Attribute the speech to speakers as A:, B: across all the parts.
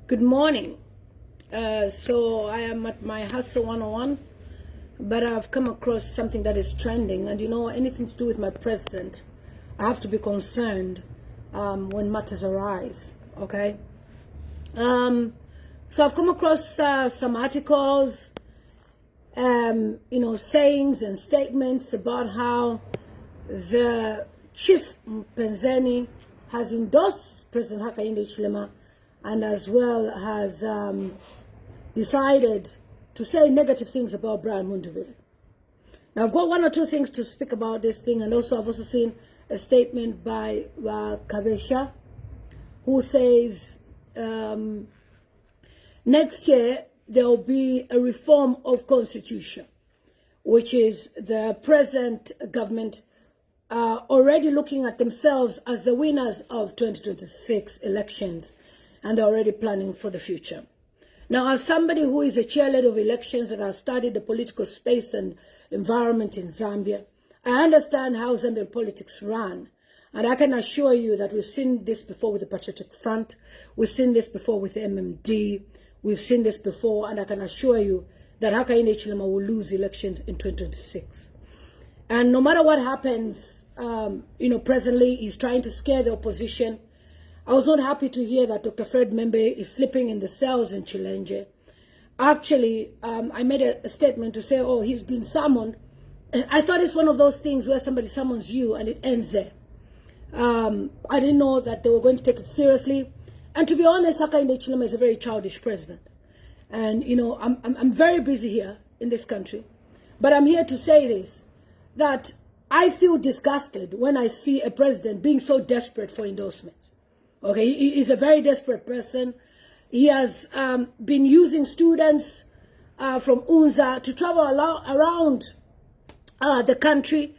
A: Good morning. So I am at my Hustle 101, but I've come across something that is trending, and anything to do with my president, I have to be concerned when matters arise, okay? So I've come across some articles, sayings and statements about how the chief Mpezeni has endorsed President Hakainde Hichilema, and as well has decided to say negative things about Brian Mundubile. Now, I've got one or two things to speak about this thing, and also I've also seen a statement by Kabesha, who says next year there will be a reform of constitution, which is the present government already looking at themselves as the winners of 2026 elections, and they're already planning for the future. Now, as somebody who is a chairleader of elections and has studied the political space and environment in Zambia, I understand how Zambian politics run. And I can assure you that we've seen this before with the Patriotic Front. We've seen this before with the MMD. We've seen this before, and I can assure you that Hakainde Hichilema will lose elections in 2026. And no matter what happens, presently he's trying to scare the opposition. I was not happy to hear that Dr. Fred Membe is sleeping in the cells in Chilenge. Actually, I made a statement to say, oh, he's been summoned. I thought it's one of those things where somebody summons you and it ends there. I didn't know that they were going to take it seriously. And to be honest, Hakainde Hichilema is a very childish president. And, I'm very busy here in this country. But I'm here to say this, that I feel disgusted when I see a president being so desperate for endorsements. Okay, he's a very desperate person. He has been using students from UNZA to travel around the country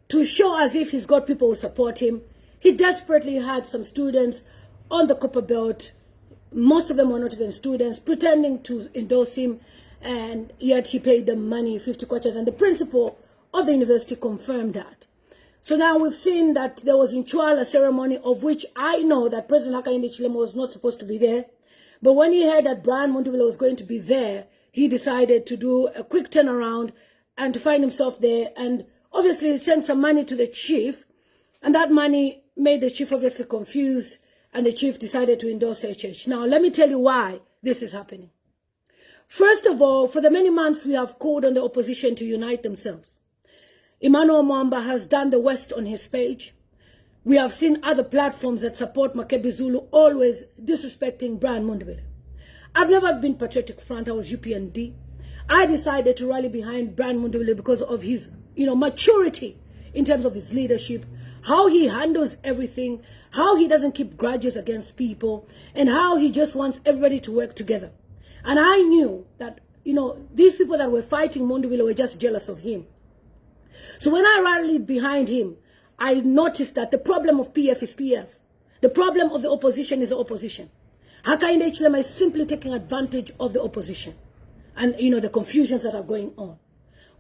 A: to show as if he's got people who support him. He desperately had some students on the Copper Belt. Most of them were not even students, pretending to endorse him, and yet he paid them money, 50 kwachas, and the principal of the university confirmed that. So now we've seen that there was in Chwala ceremony, of which I know that President Hakainde Hichilema was not supposed to be there. But when he heard that Brian Mundubile was going to be there, he decided to do a quick turnaround and to find himself there, and obviously sent some money to the chief, and that money made the chief obviously confused, and the chief decided to endorse HH. Now, let me tell you why this is happening. First of all, for the many months we have called on the opposition to unite themselves. Emmanuel Mwamba has done the West on his page. We have seen other platforms that support Makebi Zulu always disrespecting Brian Mundubile. I've never been Patriotic Front. I was UPND. I decided to rally behind Brian Mundubile because of his, maturity in terms of his leadership, how he handles everything, how he doesn't keep grudges against people, and how he just wants everybody to work together. And I knew that, these people that were fighting Mundubile were just jealous of him. So when I rallied behind him, I noticed that the problem of PF is PF. The problem of the opposition is the opposition. Hakainde Hichilema is simply taking advantage of the opposition and, the confusions that are going on.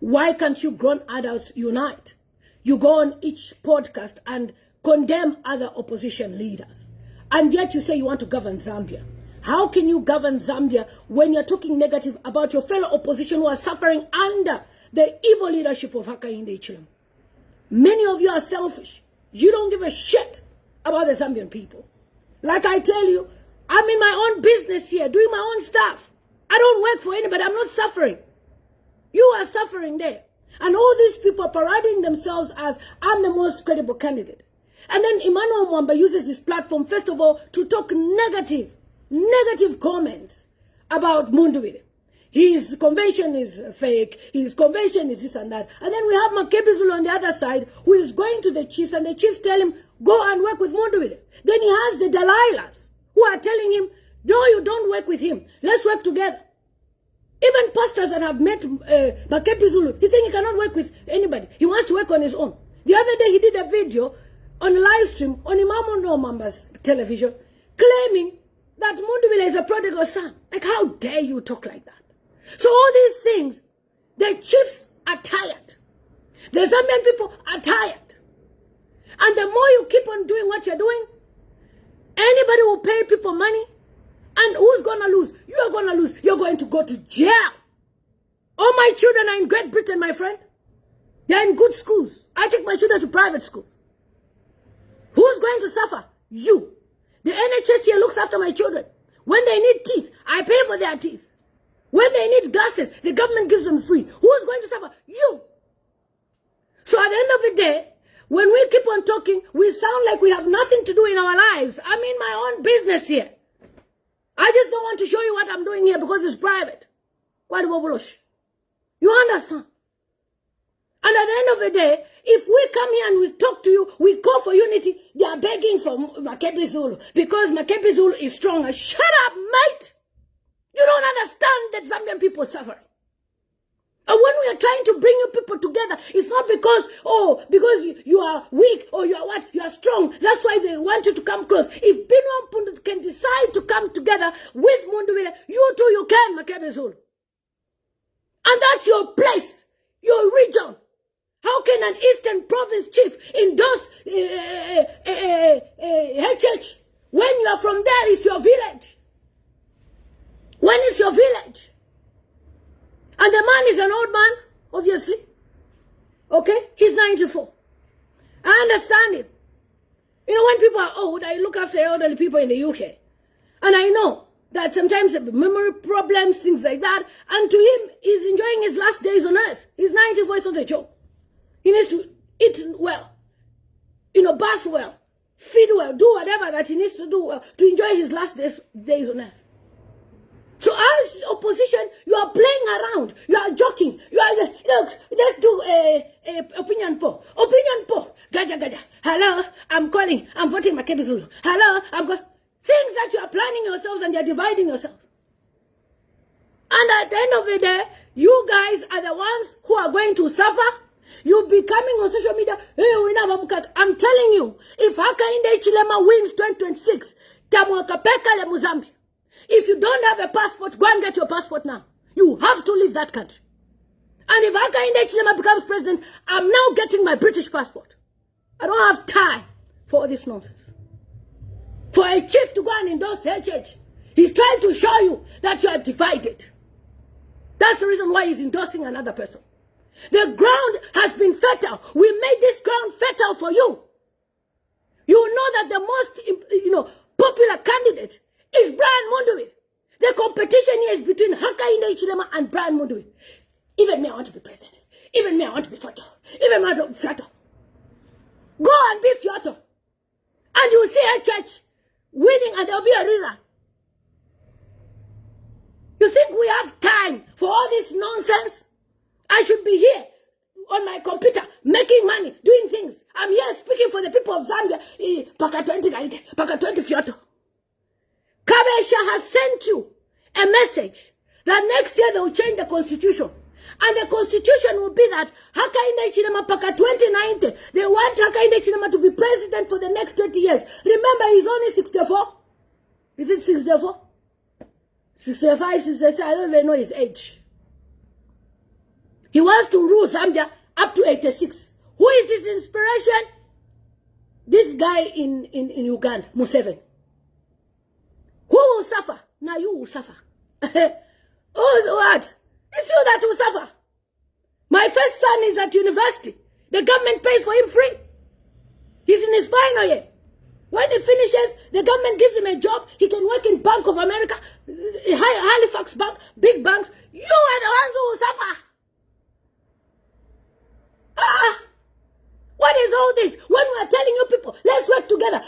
A: Why can't you grown adults unite? You go on each podcast and condemn other opposition leaders. And yet you say you want to govern Zambia. How can you govern Zambia when you're talking negative about your fellow opposition who are suffering under the evil leadership of Hakainde Hichilema? Many of you are selfish. You don't give a shit about the Zambian people. Like I tell you, I'm in my own business here, doing my own stuff. I don't work for anybody. I'm not suffering. You are suffering there. And all these people are parading themselves as, I'm the most credible candidate. And then Emmanuel Mwamba uses his platform, first of all, to talk negative comments about Mundubile. His convention is fake, his convention is this and that. And then we have Makebi Zulu on the other side, who is going to the chiefs, and the chiefs tell him, go and work with Mundubile. Then he has the Dalailas, who are telling him, no, you don't work with him. Let's work together. Even pastors that have met Makebi Zulu, he's saying he cannot work with anybody. He wants to work on his own. The other day he did a video on a live stream on Emmanuel Mwamba's television, claiming that Mundubile is a prodigal son. Like, how dare you talk like that? So all these things, the chiefs are tired. The Zambian people are tired. And the more you keep on doing what you're doing, anybody will pay people money. And who's going gonna lose. You are gonna lose. You're going to go to jail. All my children are in Great Britain, my friend. They're in good schools. I take my children to private schools. Who's going to suffer? You. The NHS here looks after my children. When they need teeth, I pay for their teeth. When they need glasses, the government gives them free. Who's going to suffer? You. So at the end of the day, when we keep on talking, we sound like we have nothing to do in our lives. I'm in my own business here. I just don't want to show you what I'm doing here because it's private. You understand? And at the end of the day, if we come here and we talk to you, we call for unity, they are begging for Makepe Zulu because Makepe Zulu is stronger. Shut up, mate! You don't understand that Zambian people are suffering. And when we are trying to bring you people together, it's not because, because you are weak or you are what? You are strong. That's why they want you to come close. If Binwa Mpundu can decide to come together with Mundubile, you too, you can, Makepe Zulu. And that's your place, your region. How can an Eastern Province chief endorse HH when you are from there? It's your village. When it's your village. And the man is an old man, obviously. Okay? He's 94. I understand him. You know, when people are old, I look after elderly people in the UK. And I know that sometimes memory problems, things like that. And to him, he's enjoying his last days on earth. He's 94, it's not a joke. He needs to eat well, bath well, feed well, do whatever that he needs to do well to enjoy his last days on earth. So as opposition, you are playing around, you are joking, you are, look, let's do a opinion poll. Opinion poll. Gaja. Hello, I'm calling, I'm voting Makepe Zulu. Hello, I'm going. Things that you are planning yourselves and you're dividing yourselves. And at the end of the day, you guys are the ones who are going to suffer. You'll be coming on social media, I'm telling you, if Hakainde Chilema wins 2026, Tamwakapeka le Muzambi. If you don't have a passport, go and get your passport now. You have to leave that country. And if Hakainde Chilema becomes president, I'm now getting my British passport. I don't have time for all this nonsense. For a chief to go and endorse HH, he's trying to show you that you are divided. That's the reason why he's endorsing another person. The ground has been fertile. We made this ground fertile for you. You know that the most, popular candidate is Brian Mundubile. The competition here is between Hakainde Hichilema and Brian Mundubile. Even me, I want to be president. Even me, I want to be Fiato. Even me, I want to be Fiato. Go and be Fiato. And you see HH winning and there'll be a rerun. You think we have time for all this nonsense? I should be here on my computer, making money, doing things. I'm here speaking for the people of Zambia. Paka 2090, Paka 20 Fiato. Kabesha has sent you a message that next year they will change the constitution. And the constitution will be that Hakainde Hichilema Paka 2090. They want Hakainde Hichilema to be president for the next 20 years. Remember, he's only 64. Is it 64? 65, 66, I don't even know his age. He wants to rule Zambia up to 86. Who is his inspiration? This guy in Uganda, Museveni. Who will suffer? Now you will suffer. What? It's you that will suffer. My first son is at university. The government pays for him free. He's in his final year. When he finishes, the government gives him a job. He can work in Bank of America, Halifax Bank, big banks. You are the ones who will suffer. What is all this? When we are telling you people, let's work together.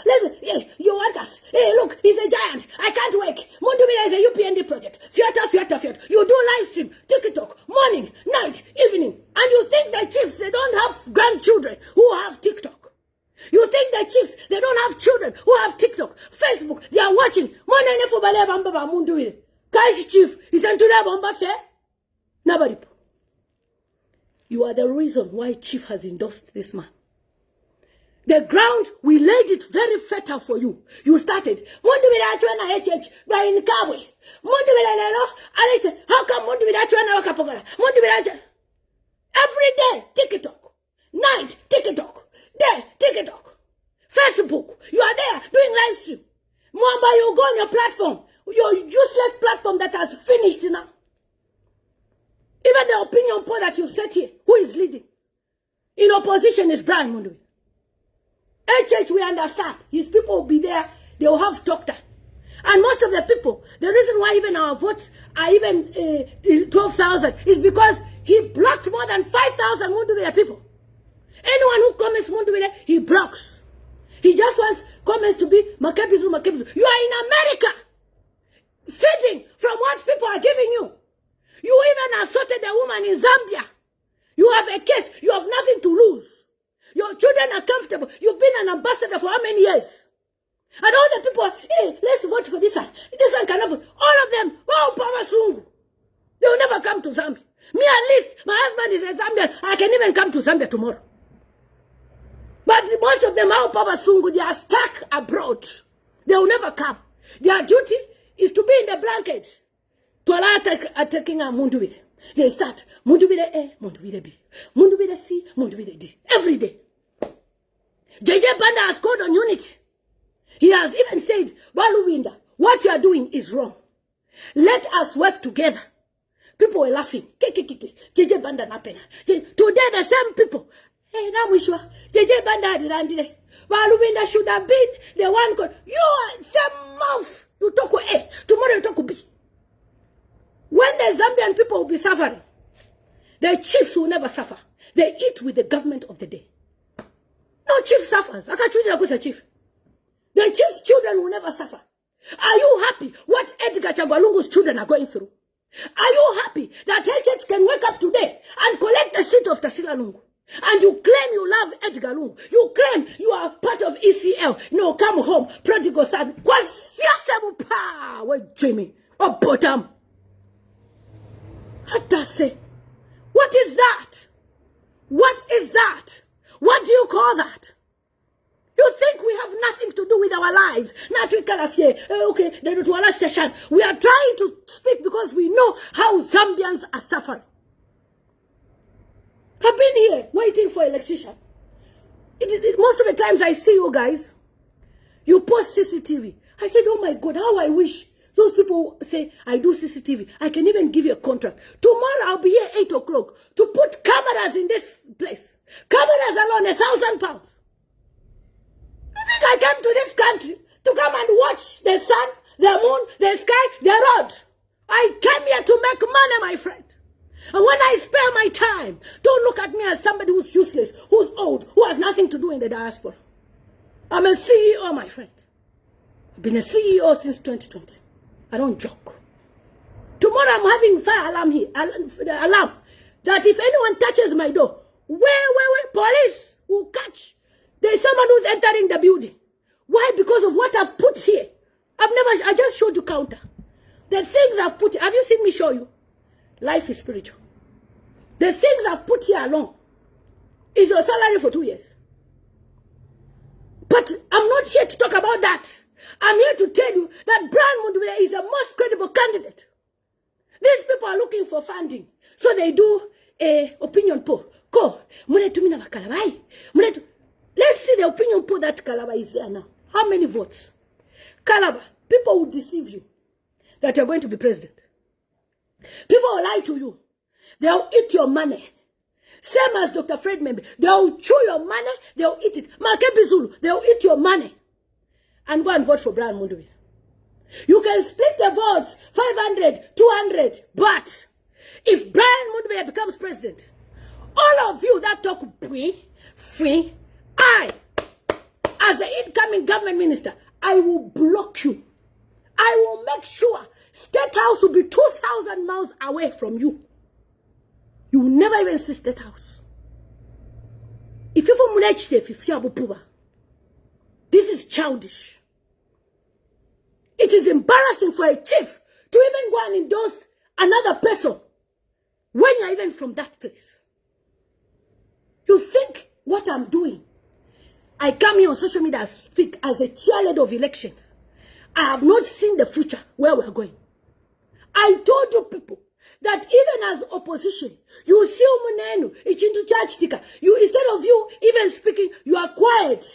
A: You want us. Hey, look, he's a giant. I can't work. Mundubile is a UPND project. Fiata. You do live stream, TikTok, morning, night, evening. And you think the chiefs, they don't have grandchildren who have TikTok. You think the chiefs, they don't have children who have TikTok, Facebook. They are watching. Mundubile. Kashi chief, he's into that bomba fair. Nobody. You are the reason why Chief has endorsed this man. The ground, we laid it very fertile for you. You started. Mundubile achwana HH, Brian Kawe. Mundubile lelo, and how come Mundubile achwana wakapogora? Mundubile achwana. Every day, TikTok. Night, TikTok. Day, TikTok. Facebook. You are there doing live stream. Mwamba, you go on your platform. Your useless at the opinion poll that you set here. Who is leading? In opposition is Brian Mundubile. HH, we understand. His people will be there. They will have talked. And most of the people, the reason why even our votes are even 12,000 is because he blocked more than 5,000 Mundubile people. Anyone who comments Mundubile, he blocks. He just wants comments to be Makebizu, Makebizu. You are in America, feeding from what people are giving you. You even assaulted a woman in Zambia. You have a case. You have nothing to lose. Your children are comfortable. You've been an ambassador for how many years? And all the people, hey, let's vote for this one. This one cannot vote. All of them, wow, Papa Sungu. They will never come to Zambia. Me at least, my husband is a Zambian. I can even come to Zambia tomorrow. But most of them, wow, Papa Sungu, they are stuck abroad. They will never come. Their duty is to be in the blanket to allow attacking a Mundubile. They start Mundubile A, Mundubile B, Mundubile C, Mundubile D. Every day. JJ Banda has called on unity. He has even said, Baluwinda, what you are doing is wrong. Let us work together. People were laughing. JJ Banda napena. Today the same people. Hey, now we sure. JJ Banda did Baluwinda should have been the one called. You are same mouth. You talk A. Tomorrow you talk B. When the Zambian people will be suffering, the chiefs will never suffer. They eat with the government of the day. No chief suffers. I can't choose a chief. The chief's children will never suffer. Are you happy what Edgar Chagwalungu's children are going through? Are you happy that HH can wake up today and collect the seat of Tasila Lungu? And you claim you love Edgar Lungu. You claim you are part of ECL. No, come home. Prodigal son. What Jimmy? Or bottom? What does it? What is that? What is that? What do you call that? You think we have nothing to do with our lives? Not we can fear. Okay, they don't want us. We are trying to speak because we know how Zambians are suffering. I've been here waiting for electrician. Most of the times I see you guys, you post CCTV. I said, oh my God, how I wish those people say, I do CCTV. I can even give you a contract. Tomorrow I'll be here 8 o'clock to put cameras in this place. Cameras alone, £1,000. You think I came to this country to come and watch the sun, the moon, the sky, the road? I came here to make money, my friend. And when I spare my time, don't look at me as somebody who's useless, who's old, who has nothing to do in the diaspora. I'm a CEO, my friend. I've been a CEO since 2020. I don't joke. Tomorrow I'm having fire alarm here. Alarm. That if anyone touches my door, where, police will catch. There's someone who's entering the building. Why? Because of what I've put here. I just showed you counter. The things I've put here. Have you seen me show you? Life is spiritual. The things I've put here alone is your salary for 2 years. But I'm not here to talk about that. I'm here to tell you that Brian Mundubile is the most credible candidate. These people are looking for funding. So they do a opinion poll. Let's see the opinion poll that Calabar is there now. How many votes? Calabar, people will deceive you that you're going to be president. People will lie to you. They'll eat your money. Same as Dr. Fred Membe. They'll chew your money. They'll eat it. Makebi Zulu. They'll eat your money. And go and vote for Brian Mundubile. You can split the votes, 500, 200. But if Brian Mundubile becomes president, all of you that talk free, I, as the incoming government minister, I will block you. I will make sure State House will be 2,000 miles away from you. You will never even see State House. If you from Munich, this is childish. It is embarrassing for a chief to even go and endorse another person when you're even from that place. You think what I'm doing? I come here on social media and speak as a cheerleader of elections. I have not seen the future where we're going. I told you people that even as opposition, you see Munenu, it's into church tika. You, instead of you even speaking, you are quiet.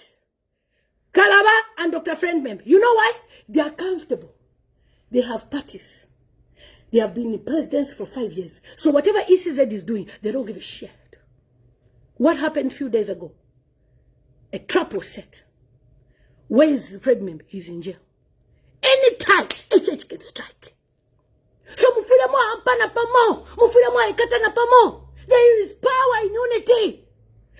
A: Calabar and Dr. Friend Member. You know why? They are comfortable. They have parties. They have been presidents for 5 years. So whatever ECZ is doing, they don't give a shit. What happened a few days ago? A trap was set. Where is Fred Membe? He's in jail. Anytime, HH can strike. So there is power in unity.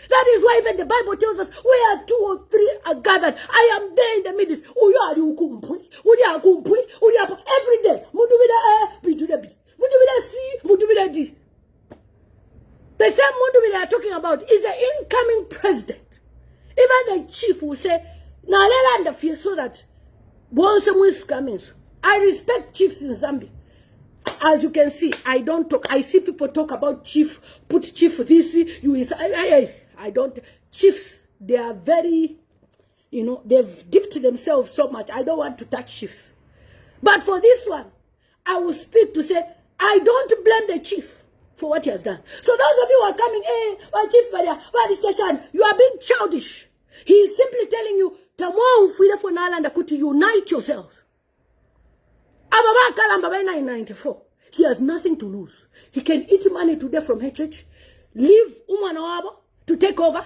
A: That is why even the Bible tells us, where 2 or 3 are gathered, I am there in the midst. Every day. The same Mundubile are talking about is the incoming president. Even the chief will say, now let under fear so that once someone is coming. I respect chiefs in Zambia. As you can see, I don't talk. I see people talk about chief, put chief this, I don't. Chiefs, they are very, they've dipped themselves so much. I don't want to touch chiefs. But for this one, I will speak to say, I don't blame the chief for what he has done. So those of you who are coming, chief, you are being childish. He is simply telling you, to unite yourselves. Ababa Kalamba 994. He has nothing to lose. He can eat money today from HH, leave Umanawaba to take over.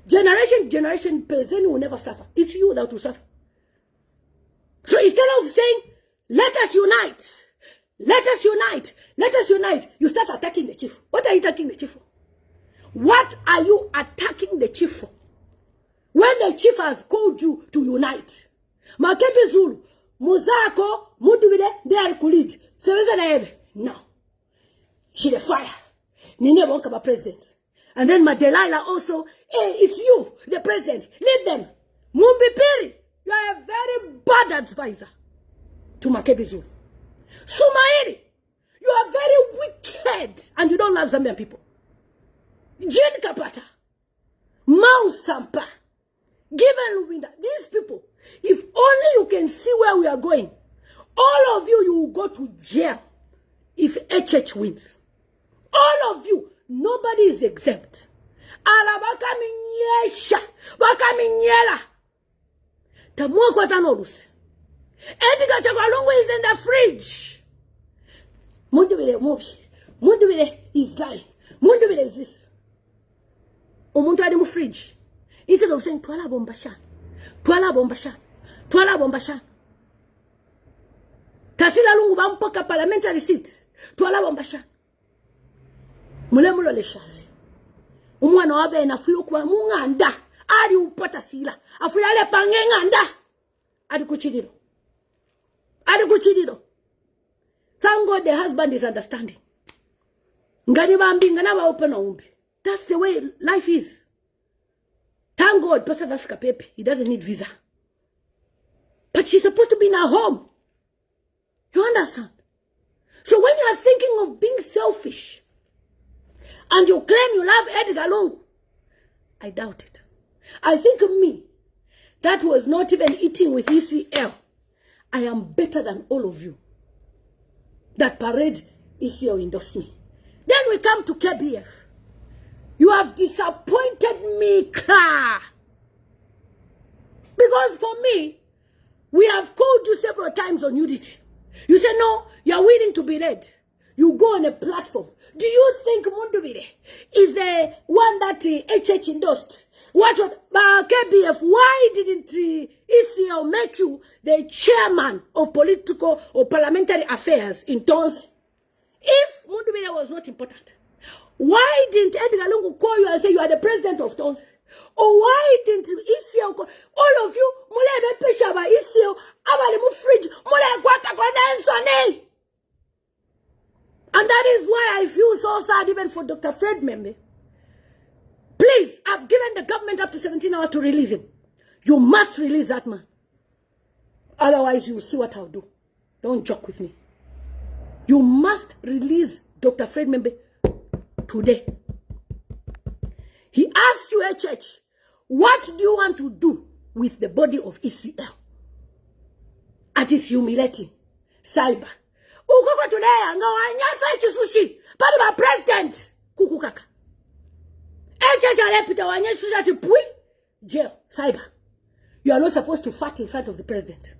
A: Generation, Mpezeni will never suffer. It's you that will suffer. So instead of saying, let us unite, you start attacking the chief. What are you attacking the chief for? What are you attacking the chief for? When the chief has called you to unite. Makepe Zulu, Muzako, Mundubile, they are colleagues. No. She the fire. Nine won't come a president. And then Madelila also, hey, it's you, the president. Leave them. Mumbipiri, you are a very bad advisor to Makepe Zulu. Sumaili, you are very wicked and you don't love Zambian people. Jen Kapata, Mau Sampa, given winner, these people, if only you can see where we are going, all of you will go to jail if HH wins. All of you, nobody is exempt. Alabakaminyesha, bakaminyela. Tamua kwa tanoluse. Edgar Chakalungu is in the fridge. Mundubile mobi. Mundubile is lying. Mundubile is this. Omuntu adi mu fridge. Instead of saying twala bombashan. Twala bombashan. Twala bombashan. Kasila lungu bampoka parliamentary seat. Twala bombashan. Mulemulo le shazi. Umwana wabe nafuyo kwa munganda. Adi upata sila. Afuya le pangenganda. Adi kuchidiro. Adi kuchidiro. Thank God the husband is understanding. Ngani bambi ngana ba open umbi. That's the way life is. Thank God, South Africa Pepe, he doesn't need visa. But she's supposed to be in her home. You understand? So when you are thinking of being selfish, and you claim you love Edgar Lungu, I doubt it. I think of me, that was not even eating with ECL. I am better than all of you. That parade ECL endorsed me. Then we come to KBF. You have disappointed me, Kra. Because for me, we have called you several times on unity. You say, no, you are willing to be led. You go on a platform. Do you think Mundubile is the one that HH endorsed? What KBF, why didn't ECL make you the chairman of political or parliamentary affairs in Tonse? If Mundubile was not important, why didn't Edgar Lungu call you and say you are the president of Tonse? Or why didn't ECL call all of you? Mule pesha ba ECL abali mu fridge mule kwata kondensone. And that is why I feel so sad even for Dr. Fred Membe. Please, I've given the government up to 17 hours to release him. You must release that man. Otherwise, you will see what I'll do. Don't joke with me. You must release Dr. Fred Membe today. He asked you, HH, what do you want to do with the body of ECL? That is humiliating. Cyber. Ukoko today, ngawanyasa chisushi. Pari ba president. Kukukaka. HH alepita wanyasa chipui. Jail. Cyber. You are not supposed to fart in front of the president.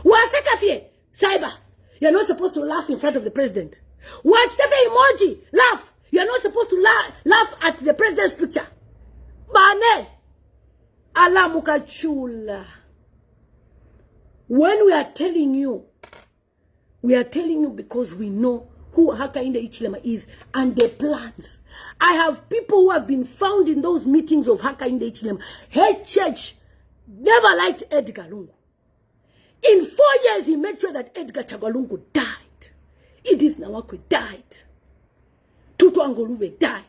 A: Waseka fie. Cyber. You're not supposed to laugh in front of the president. Watch the emoji. Laugh. You're not supposed to laugh at the president's picture. Bane. Alamuka chula. When we are telling you because we know who Hakainde Hichilema is and the plans. I have people who have been found in those meetings of Hakainde Hichilema. HH never liked Edgar Lungu. In 4 years, he made sure that Edgar Chagwalungu died. Edith Nawakwe died. Tutu Angolube died.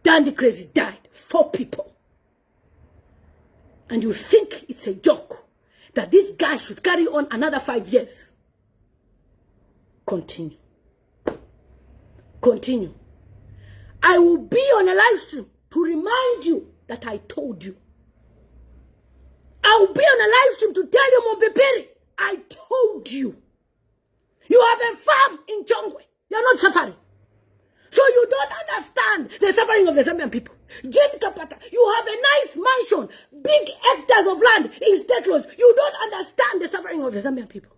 A: Dandy Crazy died. 4 people. And you think it's a joke that this guy should carry on another 5 years. Continue. Continue. I will be on a live stream to remind you that I told you. I will be on a live stream to tell you, Mopeperi, I told you. You have a farm in Chongwe. You're not suffering. So you don't understand the suffering of the Zambian people. Jim Kapata, you have a nice mansion, big hectares of land in state laws. You don't understand the suffering of the Zambian people.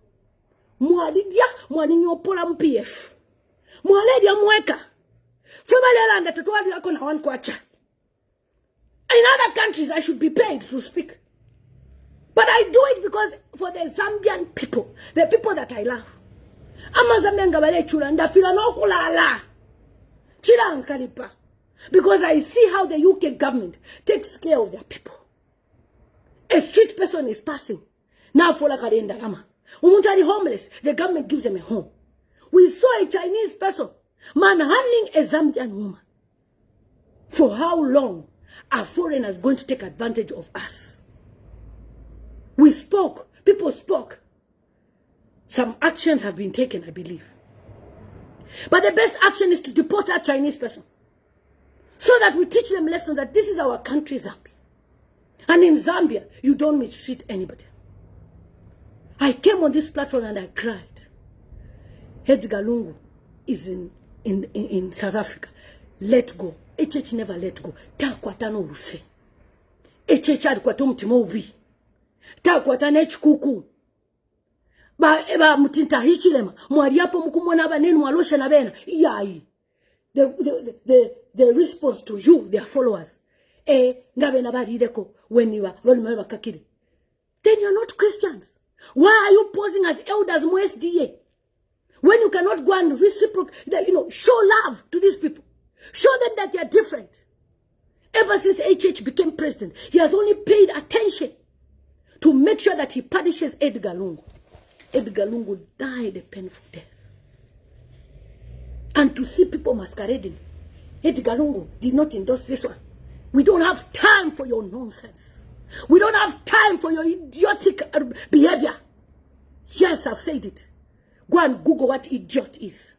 A: Mwalidia, mwaninyopola MPF. Mwaledia mweka. Fubalelanda tutuwadi yako na wankwacha. In other countries, I should be paid to speak. But I do it because for the Zambian people, the people that I love. Ama Zambian gabale chula ndafila no kulala. Chila ankalipa. Because I see how the UK government takes care of their people. A street person is passing. Now for like a rama. Umuntari homeless, the government gives them a home. We saw a Chinese person manhandling a Zambian woman. For how long are foreigners going to take advantage of us? We spoke. People spoke. Some actions have been taken, I believe. But the best action is to deport that Chinese person. So that we teach them lessons that this is our country, Zambia. And in Zambia, you don't mistreat anybody. I came on this platform and I cried. Edgar Lungu is in South Africa. Let go. HH never let go. Takwatano use. HH adkwata mtimo ubi. Takwatana chikuku. Eba mutinta hichilema. Mwariapo mkumwana banenu mwalosha na bena. Iyai. The response to you, their followers. Ngabe nabarireko when you are kakiri. Then you're not Christians. Why are you posing as elders MSDA? When you cannot go and reciprocate, show love to these people. Show them that they are different. Ever since HH became president, he has only paid attention to make sure that he punishes Edgar Lungu. Edgar Lungu died a painful death. And to see people masquerading, Edgar Lungu did not endorse this one. We don't have time for your nonsense. We don't have time for your idiotic behavior. Yes, I've said it. Go and Google what idiot is.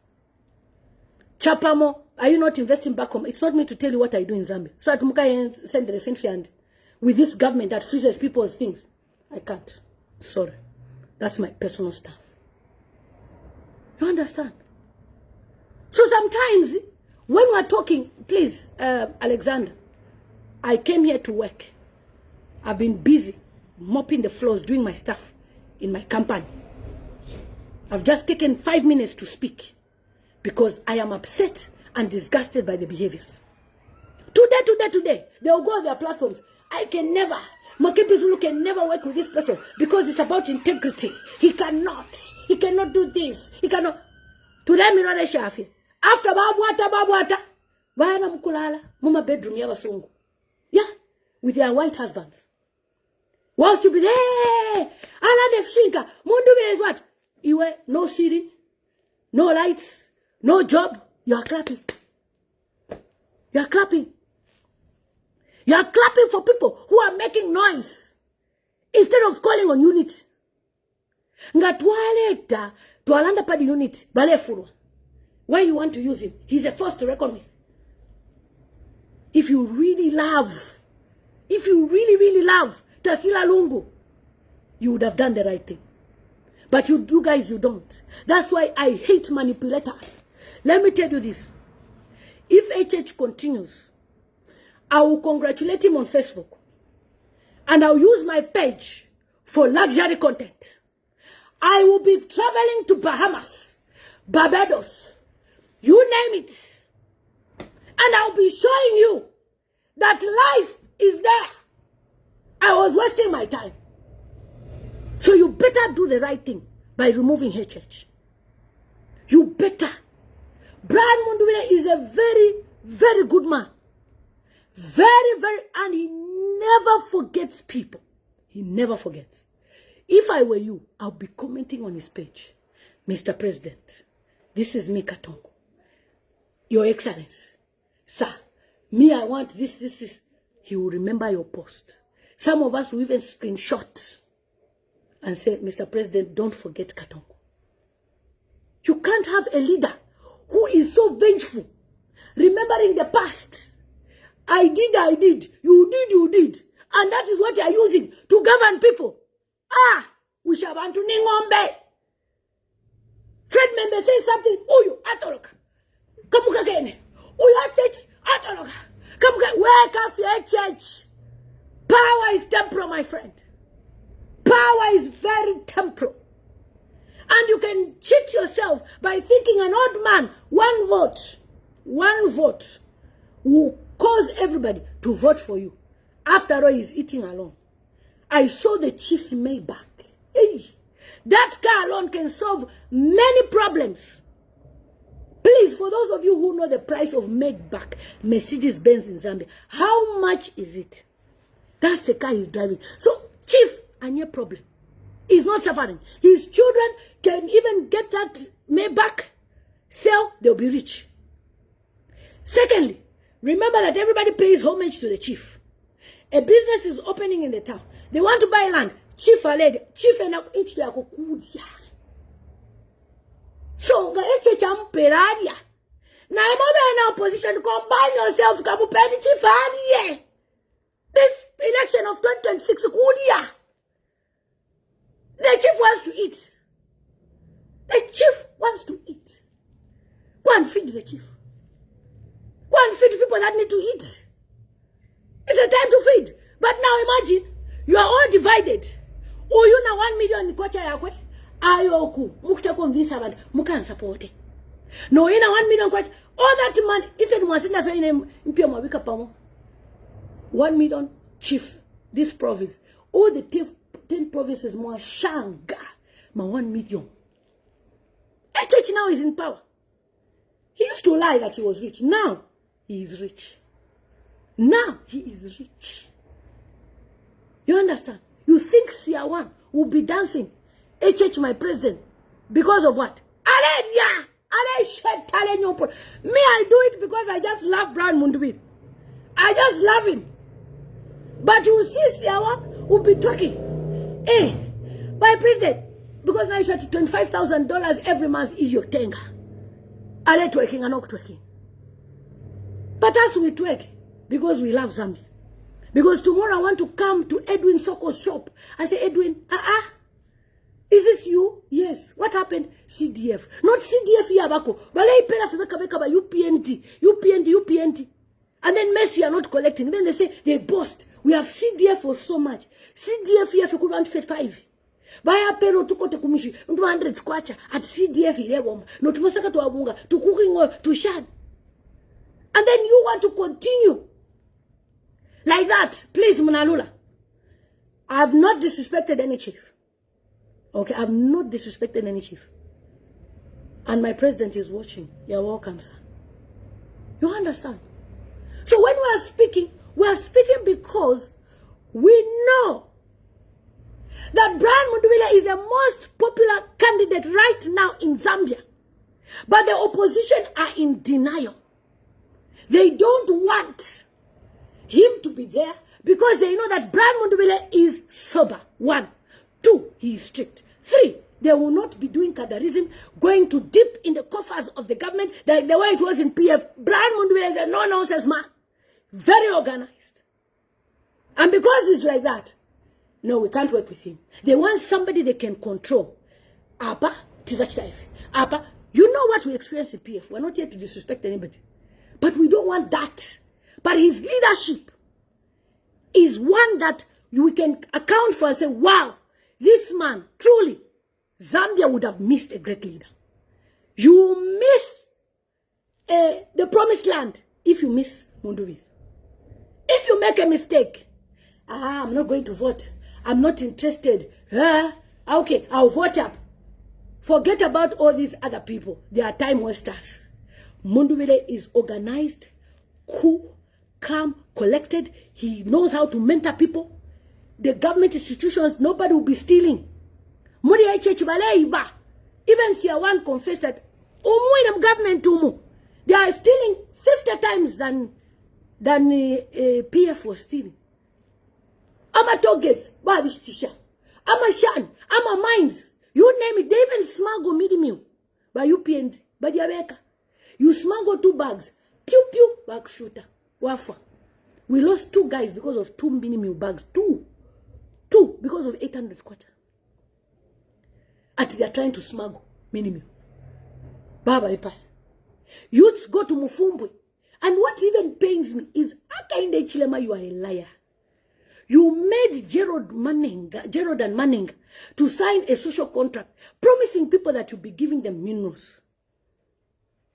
A: Chapamo, are you not investing back home? It's not me to tell you what I do in Zambia. So at Muka send the recent and with this government that freezes people's things. I can't. Sorry. That's my personal stuff. You understand? So sometimes, when we're talking, please, Alexander, I came here to work. I've been busy mopping the floors, doing my stuff in my company. I've just taken 5 minutes to speak because I am upset and disgusted by the behaviors. Today, they'll go on their platforms. I can never, Makepi Zulu can never work with this person because it's about integrity. He cannot do this. He cannot. Today, Mirada Shafi. After Babwata, Vayana Mukulala, Mama bedroom, Yabasungu. Yeah, with their white husbands. Whilst you be there, Ala Shinka, Mundubile is what? You were no city, no lights, no job. You are clapping. You are clapping. You are clapping for people who are making noise instead of calling on unity. Ngatwaleta tualanda pa the unity balefurwa. Why you want to use him? He's a force to reckon with. If you really love Tasila Lungu, you would have done the right thing. But you guys, you don't. That's why I hate manipulators. Let me tell you this. If HH continues, I will congratulate him on Facebook. And I'll use my page for luxury content. I will be traveling to Bahamas, Barbados, you name it. And I'll be showing you that life is there. I was wasting my time. So you better do the right thing by removing HH. You better. Brian Mundubile is a very, very good man. Very, very, and he never forgets people. He never forgets. If I were you, I'll be commenting on his page. Mr. President, this is me, Katongo. Your Excellency. Sir, me, I want this. He will remember your post. Some of us will even screenshot and say, Mr. President, don't forget Katongo. You can't have a leader who is so vengeful, remembering the past. I did, you did. And that is what you are using to govern people. We shall want to Ningombe. Fred member says something, you atolok. Come again. Atolok. Come again. Wake up your church. Power is temporal, my friend. Power is very temporal. And you can cheat yourself by thinking an old man, one vote will cause everybody to vote for you. After all, he's eating alone. I saw the chief's Maybach. Hey, that car alone can solve many problems. Please, for those of you who know the price of Maybach, Mercedes-Benz in Zambia, how much is it? That's the car he's driving. So, chief, any problem. He's not suffering. His children can even get that Maybach, sell, they'll be rich. Secondly, remember that everybody pays homage to the chief. A business is opening in the town. They want to buy land. Chief already. Chief and inch ya kukudia. So ga mperadia. Na imobe in opposition, combine yourself kapupeni chief aliye. This election of 2026 kudia. The chief wants to eat. The chief wants to eat. Go and feed the chief. Go and feed people that need to eat. It's a time to feed. But now imagine, you are all divided. Oh, you know 1 million kwacha yakwe. Ayoku. Mukta convince abantu. Mukan support. No, you know 1 million kwacha. All that man, instead mwasina fe ine mpio mwabika pamo. 1 million chief, this province. All the 10 provinces mwashanga. Ma 1 million. A church now is in power. He used to lie that he was rich. Now, he is rich. Now, he is rich. You understand? You think Siawan will be dancing HH my president because of what? Me, I do it because I just love Brian Mundubile. I just love him. But you see Siawan will be talking. Hey, my president, because now you shot $25,000 every month is your tenga. Are they twerking or not twerking? But us we twerk because we love Zambia. Because tomorrow I want to come to Edwin Soko's shop. I say, Edwin, is this you? Yes. What happened? CDF. Not CDF Yabako. But they pay us by UPNT. And then Messi are not collecting. Then they say, they boast. We have CDF for so much. CDF here for 155. Baya pero tukote kumishi 200 kwacha at CDF ilewom no tumasaka to abunga to cooking to shad. And then you want to continue like that. Please, Munalula, I have not disrespected any chief. Okay, I have not disrespected any chief. And my president is watching. You're welcome, sir. You understand? So when we are speaking because we know that Brian Mundubile is the most popular candidate right now in Zambia. But the opposition are in denial. They don't want him to be there because they know that Brian Mundubile is sober. 1. 2, he is strict. 3, they will not be doing cadarism, going to dip in the coffers of the government like the way it was in PF. Brian Mundubile is a no-nonsense man. Very organized. And because it's like that, no, we can't work with him. They want somebody they can control. Apa, Apa, you know what we experience in PF. We're not here to disrespect anybody. But we don't want that. But his leadership is one that we can account for and say, wow, this man, truly, Zambia would have missed a great leader. You miss the promised land if you miss Mundubile. If you make a mistake, I'm not going to vote. I'm not interested. Okay, I'll vote up. Forget about all these other people. They are time wasters. Mundubile is organized, cool, calm, collected. He knows how to mentor people. The government institutions, nobody will be stealing. Even Siawan confessed that government they are stealing 50 times than PF was stealing. Ama targets, ama shan, ama mines. You name it, they even smuggle midi meal. By UPND, by the you smuggle 2 bags. Pew pew, bag shooter. Wafa. We lost 2 guys because of 2 mini meal bags. 2 because of 800 kwacha. They are trying to smuggle mini meal. Baba Epa. Youths go to Mufumbwe. And what even pains me is, Akainde Chilema, you are a liar. You made Gerald and Manning to sign a social contract, promising people that you'll be giving them minerals.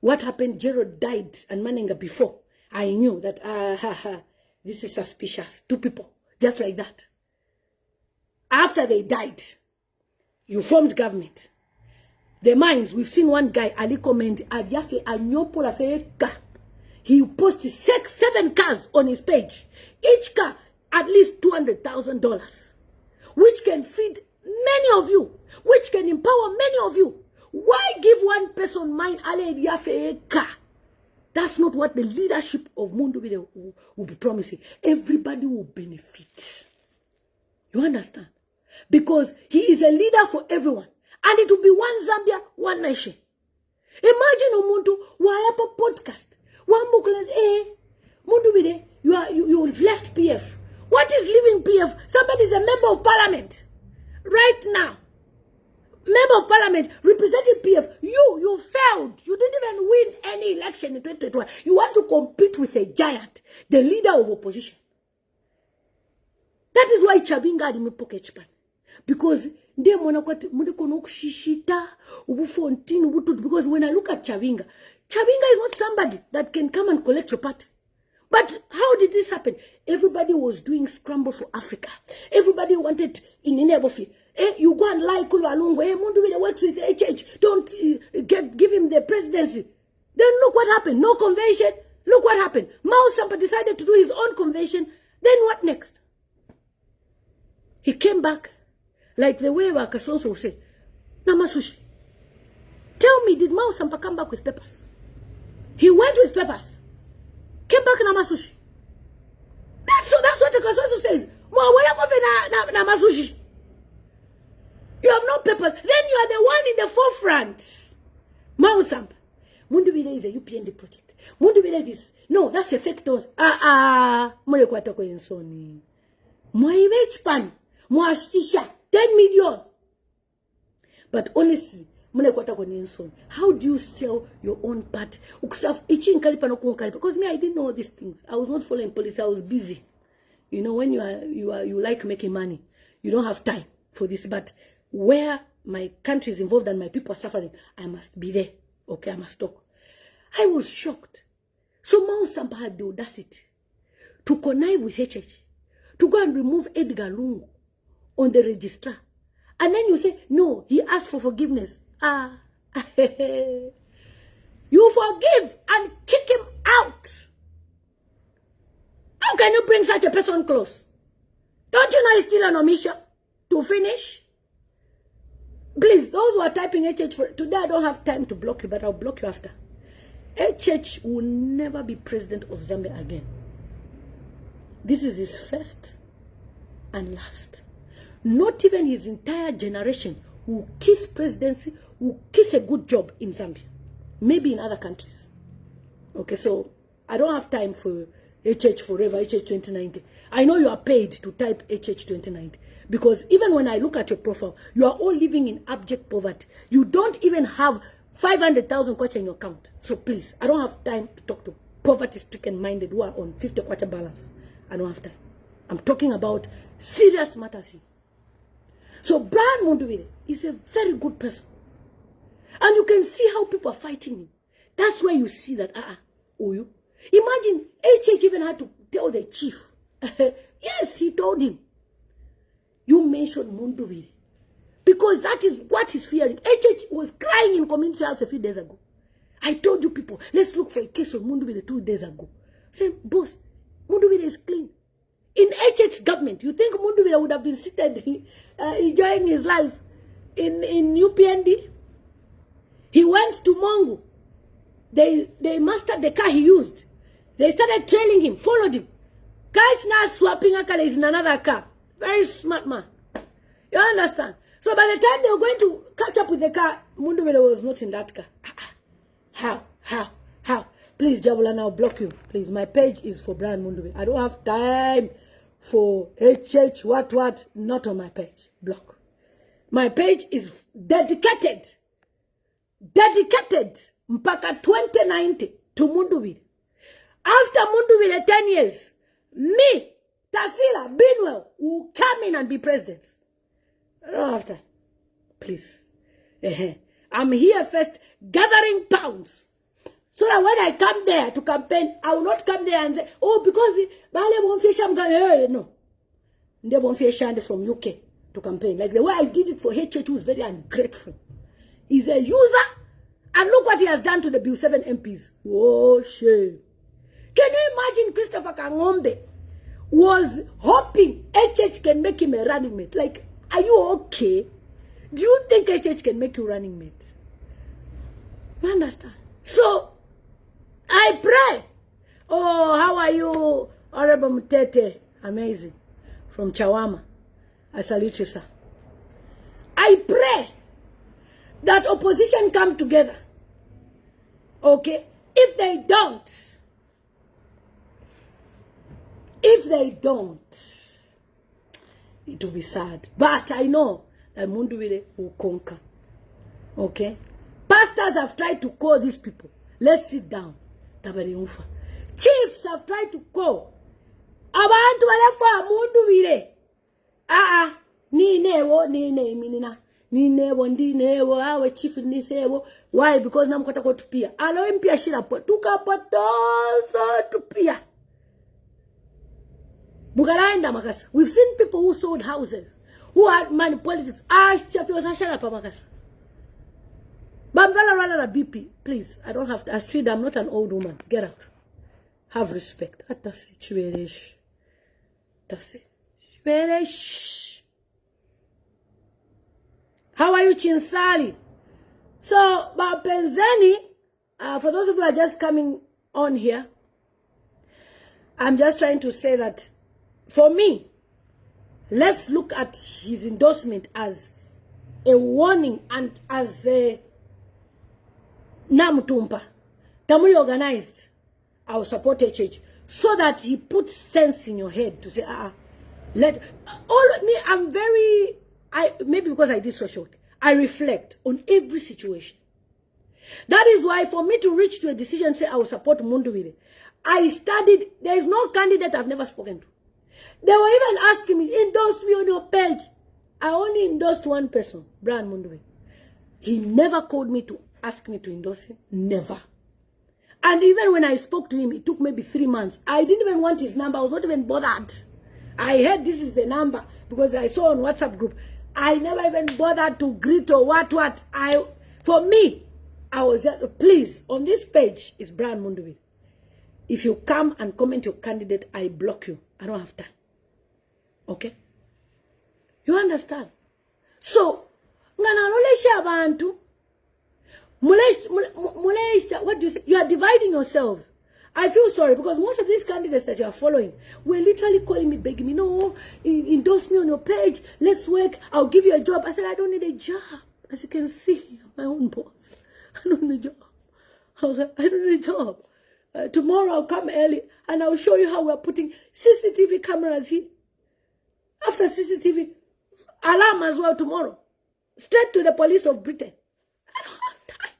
A: What happened? Gerald died and Manning before. I knew that, this is suspicious. 2 people, just like that. After they died, you formed government. The mines, we've seen one guy, Ali comment, he posted 7 cars on his page. Each car, at least $200,000. Which can feed many of you. Which can empower many of you. Why give one person mine, car? That's not what the leadership of Mundubile will be promising. Everybody will benefit. You understand? Because he is a leader for everyone. And it will be one Zambia, one nation. Imagine Umuntu, why podcast? One booklet, Mundubile, you left PF. What is leaving PF? Somebody is a member of parliament. Right now. Member of parliament representing PF. You failed. You didn't even win any election in 2021. You want to compete with a giant, the leader of opposition. That is why Chabinga had me pocket pan. Because because when I look at Chabinga is not somebody that can come and collect your party. But how did this happen? Everybody was doing scramble for Africa. Everybody wanted in Inebofi. You go and lie Kulwalungu. Mundubile works with HH. Don't give him the presidency. Then look what happened. No convention. Look what happened. Mao Sampa decided to do his own convention. Then what next? He came back. Like the way Wakasonso will say, Namasushi. Tell me, did Mao Sampa come back with papers? He went with papers. Came back Namasushi. That's what the Kasonso says. Namasushi. You have no papers. Then you are the one in the forefront. Mao Sampa. Mundubile is a UPND project. Mundubile this. No, that's a fake news. Mure kwata kwa insoni. Mwaiwech pan. Mwashisha. 10 million. But honestly, how do you sell your own part? Because me, I didn't know these things. I was not following policy. I was busy. You know, when you like making money, you don't have time for this. But where my country is involved and my people are suffering, I must be there. Okay, I must talk. I was shocked. So Mao Sampa had the audacity to connive with HH, to go and remove Edgar Lungu on the registrar. And then you say, no, he asked for forgiveness. You forgive and kick him out. How can you bring such a person close? Don't you know he's still an omission to finish? Please, those who are typing HH for today, I don't have time to block you, but I'll block you after. HH will never be president of Zambia again. This is his first and last. Not even his entire generation will kiss presidency, will kiss a good job in Zambia. Maybe in other countries. Okay, so I don't have time for HH forever, HH 2090. I know you are paid to type HH 2090. Because even when I look at your profile, you are all living in abject poverty. You don't even have 500,000 kwacha in your account. So please, I don't have time to talk to poverty-stricken minded who are on 50 kwacha balance. I don't have time. I'm talking about serious matters here. So Brian Mundubile is a very good person. And you can see how people are fighting him. That's where you see that, Oyo. Imagine, HH even had to tell the chief. Yes, he told him. You mentioned Mundubile. Because that is what he's fearing. HH was crying in community house a few days ago. I told you people, let's look for a case of Mundubile 2 days ago. Say, boss, Mundubile is clean. In HH's government, you think Mundubile would have been seated enjoying his life in UPND? He went to Mongo. They mastered the car he used. They started trailing him, followed him. Cash now swapping a car is in another car. Very smart man. You understand? So by the time they were going to catch up with the car, Mundubile was not in that car. How? Please, Jabulana, I'll block you. Please, my page is for Brian Mundubile. I don't have time for HH, what, not on my page. Block. My page is dedicated mpaka 2090 to Mundubile. After Mundubile 10 years, me, Tasila, Binwell, will come in and be presidents. I don't have time. Please. I'm here first gathering pounds. So that when I come there to campaign, I will not come there and say, oh, because no. They won't fear from UK to campaign. Like the way I did it for HH was very ungrateful. He's a user, and look what he has done to the Bill 7 MPs. Oh, shame. Can you imagine Christopher Kangombe was hoping HH can make him a running mate? Like, are you okay? Do you think HH can make you running mate? You understand? So, I pray. Oh, how are you, Honorable Mutete? Amazing. From Chawama. I salute you, sir. I pray that opposition come together. Okay? If they don't, it will be sad. But I know that Mundubile will conquer. Okay? Pastors have tried to call these people. Let's sit down. Chiefs have tried to call. Abantu walefa Mundubile. Ninewo, awe chief nisewo. Why? Because namkota ko tupia. Alo impia shirapo. Tukapotoso tupia. Bugaraenda makasa. We've seen people who sold houses, who had money politics. Makasa. Bambala rana BP, please. I don't have to. Astrid, I'm not an old woman. Get out. Have respect. That's it. How are you, Chinsali? So, Mpezeni, for those of you who are just coming on here, I'm just trying to say that, for me, let's look at his endorsement as a warning and as a Namutumpa. Tamuli organized, I will support HH, so that he puts sense in your head to say, I'm very, maybe because I did social work, I reflect on every situation. That is why for me to reach to a decision and say I will support Mundubile, I studied. There is no candidate I've never spoken to. They were even asking me, endorse me on your page. I only endorsed one person, Brian Mundubile. He never called me to ask me to endorse him. Never. And even when I spoke to him, it took maybe 3 months. I didn't even want his number. I was not even bothered. I heard this is the number because I saw on WhatsApp group. I never even bothered to greet or what. For me, I was, please, on this page is Brian Mundubile. If you come and comment your candidate, I block you. I don't have time. Okay? You understand? So, what do you say? You are dividing yourselves. I feel sorry because most of these candidates that you are following were literally calling me, begging me, no, endorse me on your page. Let's work. I'll give you a job. I said, I don't need a job. As you can see, I'm my own boss. I don't need a job. I was like, I don't need a job. Tomorrow I'll come early and I'll show you how we're putting CCTV cameras here. After CCTV, alarm as well tomorrow. Straight to the police of Britain. I don't have time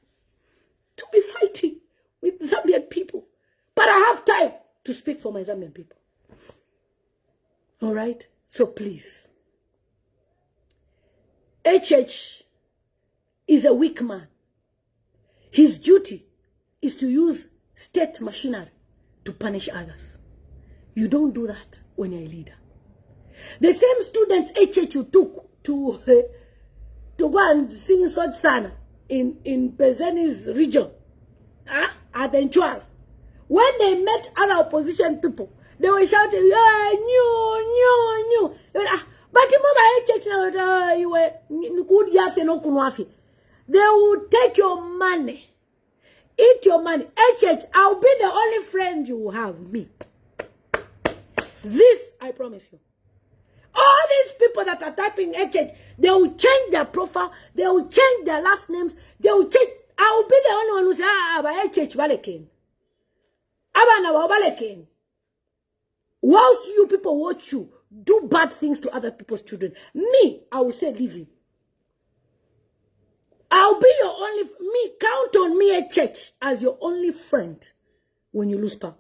A: to be fighting with Zambian people. But I have time to speak for my Zambian people. All right? So please, HH is a weak man. His duty is to use state machinery to punish others. You don't do that when you're a leader. The same students HH you took to go and sing Sod Sana in Mpezeni's region, at Enchwala, when they met other opposition people, they were shouting, yeah, new. But HH now, you were good yafi no kunwafi. They will take your money, eat your money. HH, I'll be the only friend you will have, me. This, I promise you. All these people that are typing HH, they will change their profile, they will change their last names, they will change. I will be the only one who say, but HH Baleken. Abana Baleken. Whilst you people watch you do bad things to other people's children, me, I will say, leave him. I'll be your only, me, count on me, HH, as your only friend when you lose power.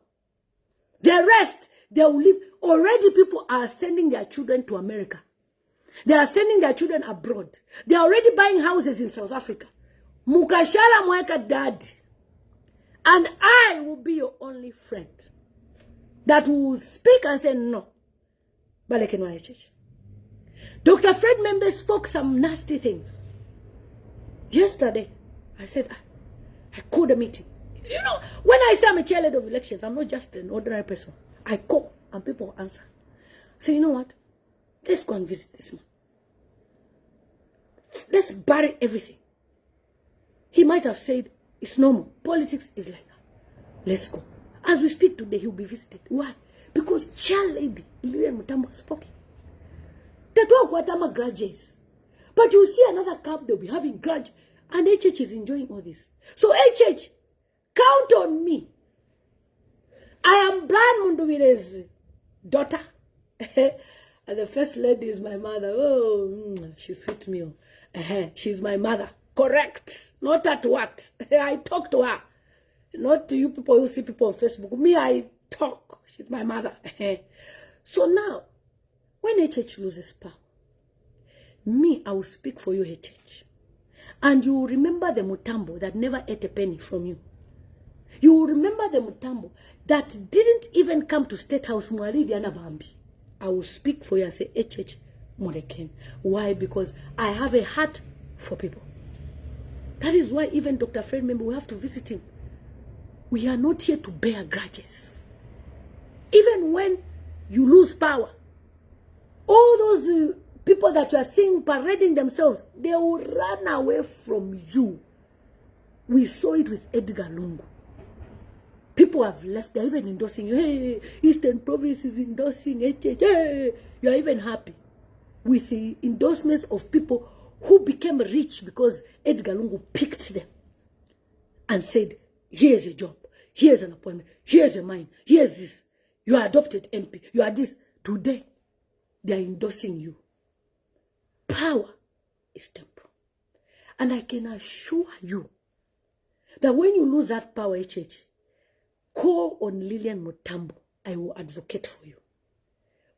A: The rest, they will leave. Already people are sending their children to America. They are sending their children abroad. They are already buying houses in South Africa. Mukashara mweka dad. And I will be your only friend that will speak and say no. Balekenwa HH. Dr. Fred Membe spoke some nasty things. Yesterday, I said, I called a meeting. You know, when I say I'm a chairleader of elections, I'm not just an ordinary person. I call and people answer. So you know what? Let's go and visit this man. Let's bury everything. He might have said, it's normal. Politics is like that. Let's go. As we speak today, he'll be visited. Why? Because chairlady Lillian Mutambo has spoken. They talk what I'm a grudges. But you see another camp, they'll be having grudge. And HH is enjoying all this. So HH, count on me. I am Brian Mundubile's daughter. And the first lady is my mother. Oh, she's sweet me. She's my mother. Correct. Not at what. I talk to her. Not to you people who see people on Facebook. Me, I talk. She's my mother. So now, when HH loses power, me, I will speak for you, HH. And you will remember the Mutambo that never ate a penny from you. You will remember the Mutambo that didn't even come to State House. I will speak for you and say, HH Moreken. Why? Because I have a heart for people. That is why even Dr. Fred Membe, we have to visit him. We are not here to bear grudges. Even when you lose power, all those people that you are seeing parading themselves, they will run away from you. We saw it with Edgar Lungu. People have left. They're even endorsing you. Hey, Eastern Province is endorsing HH. Hey, you are even happy with the endorsements of people who became rich because Edgar Lungu picked them and said, here's a job, here's an appointment, here's a mine, here's this. You are adopted MP, you are this. Today, they are endorsing you. Power is temporal. And I can assure you that when you lose that power, HH, call on Lillian Mutambo. I will advocate for you.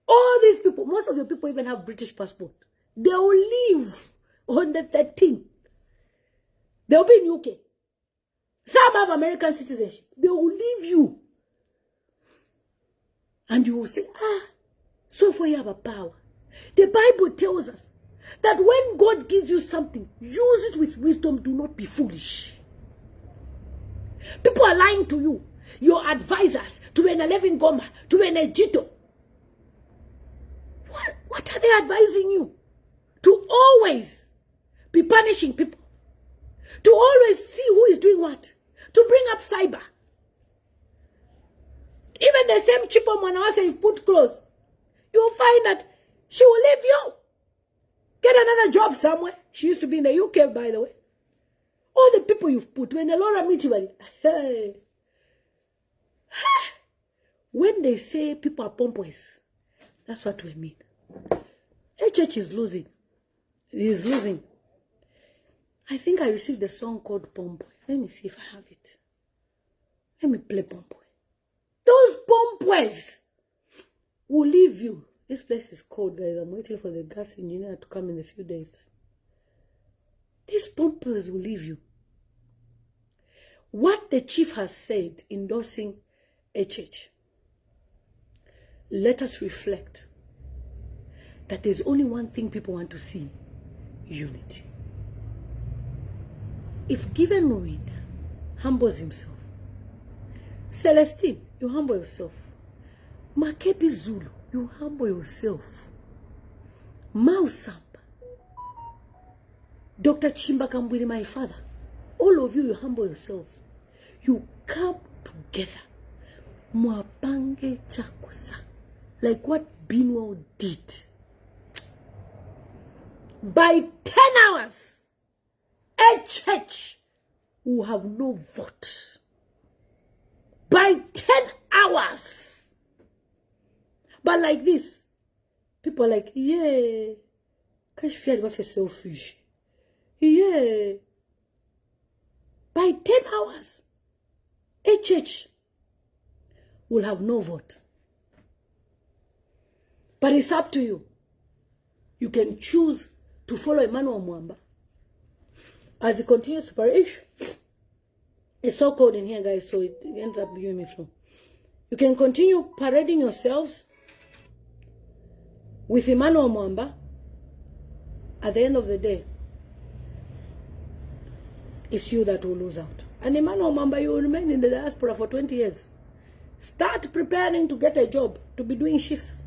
A: All these people, most of the people even have British passport. They will leave on the 13th. They'll be in UK. Some have American citizenship. They will leave you. And you will say, so for you have a power. The Bible tells us that when God gives you something, use it with wisdom. Do not be foolish. People are lying to you. Your advisors, to an 11 Goma, to an Ejito. What are they advising you? To always be punishing people. To always see who is doing what. To bring up cyber. Even the same chipo mwana say put clothes. You will find that she will leave you. Get another job somewhere. She used to be in the UK, by the way. All the people you've put, when Laura Mutambo, hey. When they say people are pompous, that's what we mean. HH is losing. He is losing. I think I received a song called Pompoy. Let me see if I have it. Let me play Pompoy. Those Pompoys will leave you. This place is cold, guys. I'm waiting for the gas engineer to come in a few days' time. These pompers will leave you. What the chief has said, endorsing HH, let us reflect that there's only one thing people want to see: unity. If Given Reed humbles himself, Celestine, you humble yourself. Makepi Zulu, you humble yourself. Mausamba, Dr. Chimbakambwiri, my father, all of you humble yourselves. You come together. Mwapange chakusa. Like what Binwell did. By 10 hours, HH will have no vote. By 10 hours. But like this, people are like, yeah, because you feel selfish. Yeah. By 10 hours, HH will have no vote. But it's up to you. You can choose to follow Emmanuel Mwamba as he continues to perish. It's so cold in here, guys, so it ends up giving me flu. You can continue parading yourselves with Emmanuel Mwamba. At the end of the day, it's you that will lose out. And Emmanuel Mwamba, you will remain in the diaspora for 20 years. Start preparing to get a job, to be doing shifts.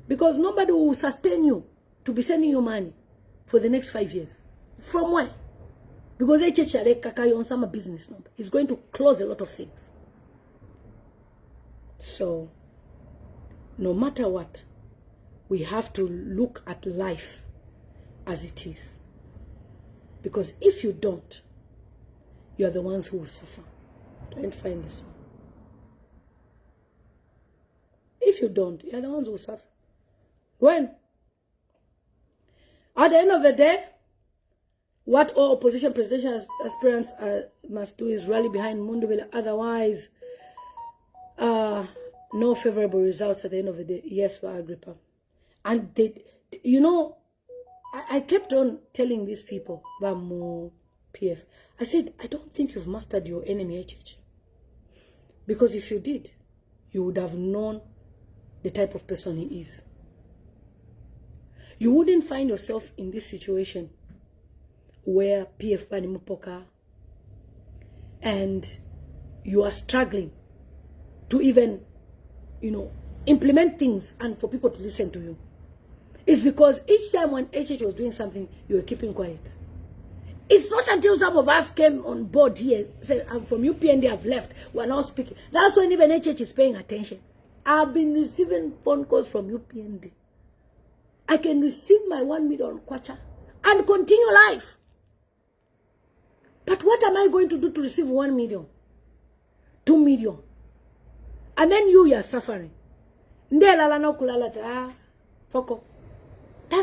A: Because nobody will sustain you to be sending you money for the next 5 years. From where? Because HH on some business number. He's going to close a lot of things. So, no matter what, we have to look at life as it is. Because if you don't, you are the ones who will suffer. Try and find this one. If you don't, you are the ones who will suffer. When? At the end of the day, what all opposition presidential aspirants must do is rally behind Mundubile. Otherwise, no favorable results at the end of the day. Yes, for Agrippa. And they, you know, I kept on telling these people, Bamo, PF, I said, I don't think you've mastered your enemy, HH. Because if you did, you would have known the type of person he is. You wouldn't find yourself in this situation where PF Bani Mupoka and you are struggling to even, you know, implement things and for people to listen to you. It's because each time when HH was doing something, you were keeping quiet. It's not until some of us came on board here, said, I'm from UPND, I've left, we're now speaking. That's when even HH is paying attention. I've been receiving phone calls from UPND. I can receive my 1 million kwacha and continue life. But what am I going to do to receive 1 million? 2 million? And then you are suffering. That's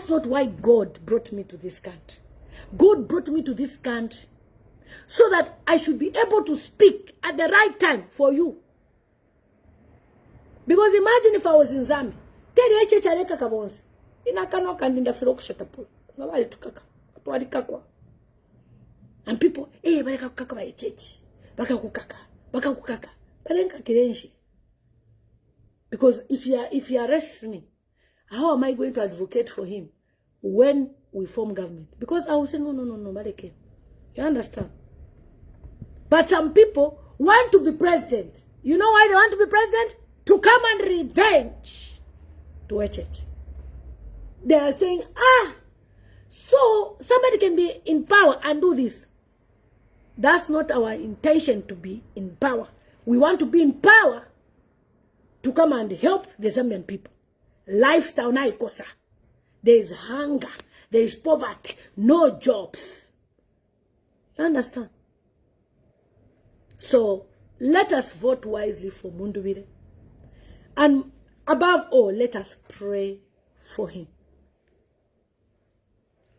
A: not why God brought me to this country. God brought me to this country so that I should be able to speak at the right time for you. Because imagine if I was in Zambia. And people, hey, baraka kukaka ba church. Baraka kukaka. Barenka kirenshi. Because if he arrests me, how am I going to advocate for him when we form government? Because I will say, no, Mareke. You understand? But some people want to be president. You know why they want to be president? To come and revenge to HH. They are saying, so somebody can be in power and do this. That's not our intention, to be in power. We want to be in power to come and help the Zambian people. Lifestyle na ikosa. There is hunger. There is poverty. No jobs. You understand? So, let us vote wisely for Mundubile. And above all, let us pray for him.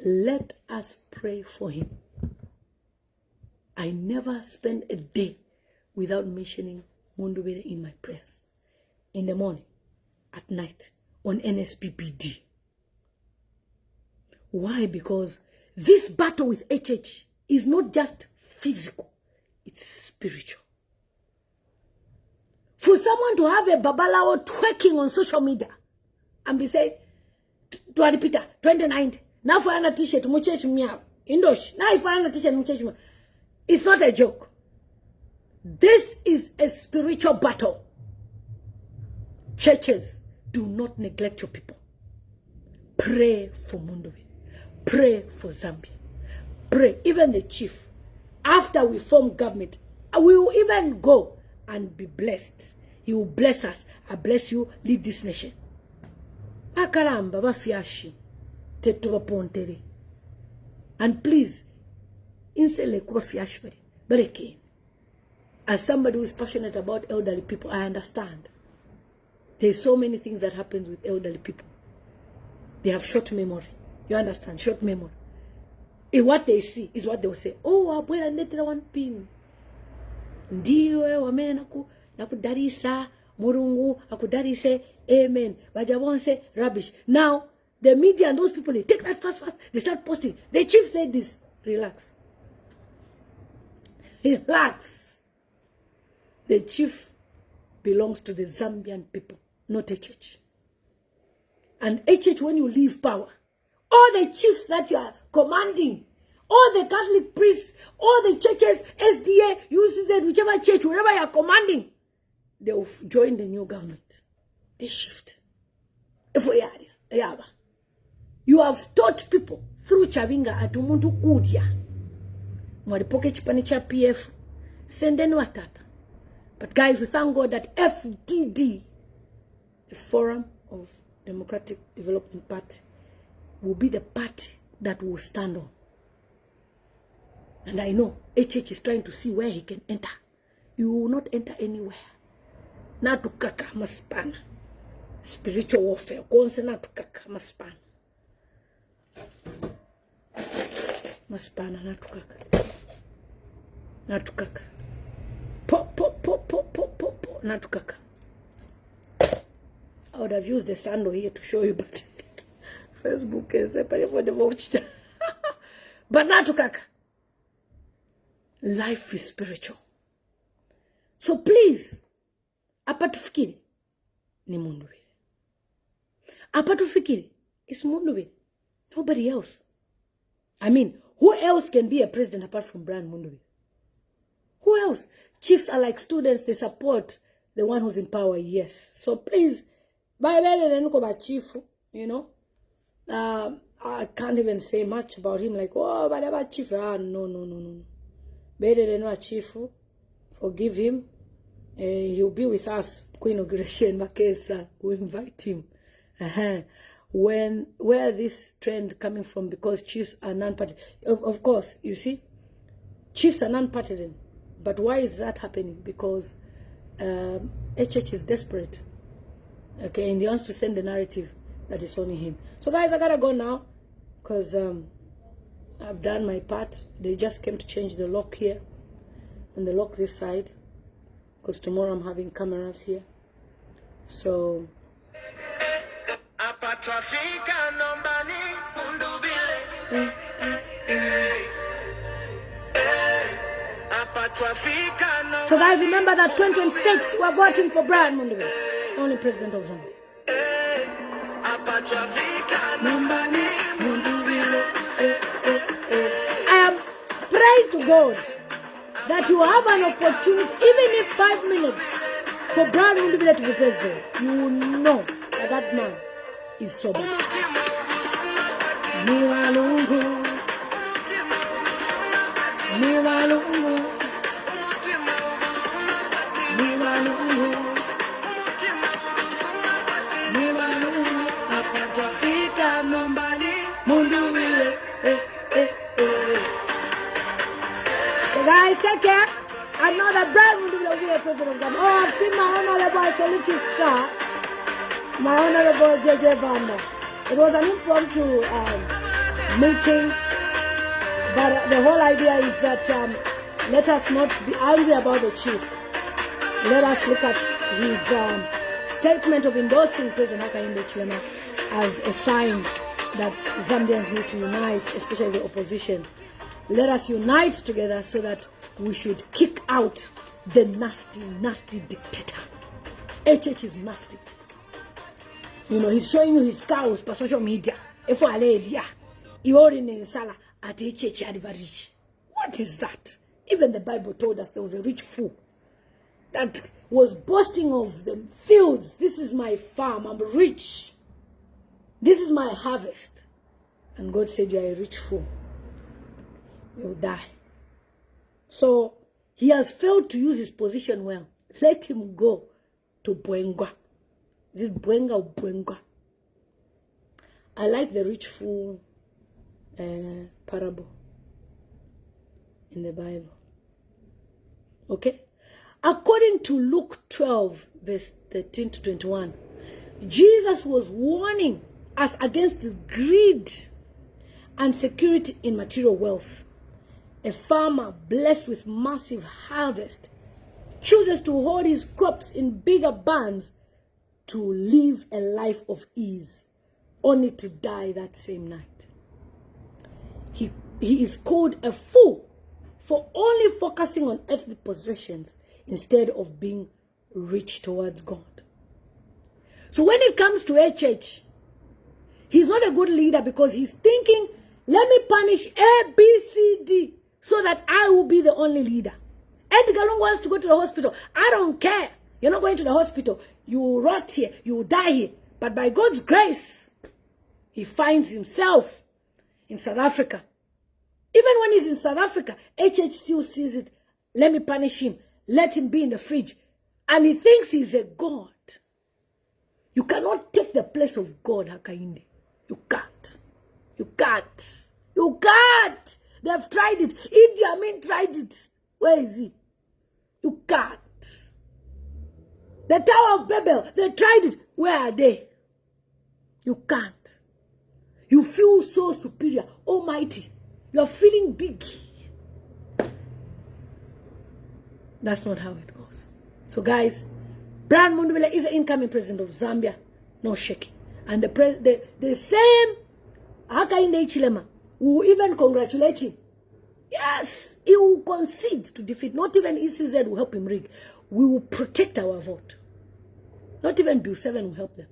A: Let us pray for him. I never spend a day without mentioning Mundubile in my prayers. In the morning, at night, on NSPPD. Why? Because This battle with HH is not just physical, it's spiritual. For someone to have a babalawo twerking on social media and be saying, to repeat 29, now for an t-shirt, Indosh, now for an t-shirt, it's not a joke. This is a spiritual battle. Churches, do not neglect your people. Pray for Mundubile. Pray for Zambia. Pray. Even the chief, after we form government, we will even go and be blessed. He will bless us. I bless you. Lead this nation. Akaramba bafiashi tetuba pontere. And please, insele kuba fiashi bareke. As somebody who is passionate about elderly people, I understand. There's so many things that happens with elderly people. They have short memory. You understand? Short memory. If what they see is what they will say. Oh, abwela netera one pin. Ndiwe wamene nakudarisa Murungu akudarise amen. Bajabonse rubbish. Now the media and those people, they take that fast. They start posting. The chief said this. Relax. Relax. The chief belongs to the Zambian people, not HH. And HH, when you leave power, all the chiefs that you are commanding, all the Catholic priests, all the churches, SDA, UCZ, whichever church, wherever you are commanding, they will join the new government. They shift. You have taught people through Chavinga at umuntu kudya. Mwadipoke chipanicha PF, sendeni watata. But guys, we thank God that FDD, the Forum of Democratic Development Party, will be the party that will stand on. And I know HH is trying to see where he can enter. You will not enter anywhere. Na tukaka maspana. Spiritual warfare. Konse na tukaka maspana. Maspana na tukaka. Na tukaka. Po. Na tukaka. I would have used the sandal here to show you, but Facebook is for the watch. But na tukaka. Life is spiritual. So please, apatufikiri ni Mundubile. Apatufikiri is Mundubile. Nobody else. I mean, who else can be a president apart from Brian Mundubile? Who else? Chiefs are like students, they support the one who's in power, yes. So please, chief, you know. I can't even say much about him, like, oh, but about chief. No. Better than a chief, forgive him. He'll be with us. Queen Inauguration Makesa, we invite him. Where this trend coming from? Because chiefs are non-partisan. Of course, you see, chiefs are non-partisan. But why is that happening? Because HH is desperate. Okay, and he wants to send the narrative that is only him. So guys, I gotta go now because I've done my part. They just came to change the lock here and the lock this side because tomorrow I'm having cameras here. So guys, remember that 2026 we're voting for Brian Mundubile, only president of Zambia. I am praying to God that you have an opportunity, even if 5 minutes, for Brian Mundubile to be president. You will know that that man is sober. Guys, take care. I know that Brian Mundubile will be a president of Zambia. Oh, I've seen my honorable Solitis sir, my honorable JJ Banda. It was an impromptu meeting, but the whole idea is that let us not be angry about the chief. Let us look at his statement of endorsing President Hakainde Hichilema as a sign that Zambians need to unite, especially the opposition. Let us unite together so that we should kick out the nasty, nasty dictator. HH is nasty. You know, he's showing you his cows per social media. If I lay yeah, you already in Sala at HH rich. What is that? Even the Bible told us there was a rich fool that was boasting of the fields. This is my farm, I'm rich. This is my harvest. And God said, you are a rich fool. You'll die. So he has failed to use his position well. Let him go to Bwenga. Is it Bwenga or Bwenga? I like the rich fool parable in the Bible. Okay? According to Luke 12, verse 13 to 21, Jesus was warning us against the greed and security in material wealth. A farmer blessed with massive harvest chooses to hold his crops in bigger barns to live a life of ease, only to die that same night. He is called a fool for only focusing on earthly possessions instead of being rich towards God. So when it comes to HH, he's not a good leader because he's thinking, let me punish A, B, C, D so that I will be the only leader. Edgar Lungu wants to go to the hospital. I don't care. You're not going to the hospital. You will rot here. You will die here. But by God's grace, he finds himself in South Africa. Even when he's in South Africa, HH still sees it. Let me punish him. Let him be in the fridge. And he thinks he's a God. You cannot take the place of God, Hakainde. You can't. You can't. You can't. They've tried it. Idi Amin tried it. Where is he? You can't. The Tower of Babel, they tried it. Where are they? You can't. You feel so superior, almighty. You're feeling big. That's not how it goes. So guys, Brian Mundubile is the incoming president of Zambia. No shaking. And the same Hakainde Hichilema will even congratulate him. Yes, he will concede to defeat. Not even ECZ will help him rig. We will protect our vote. Not even Bill 7 will help them.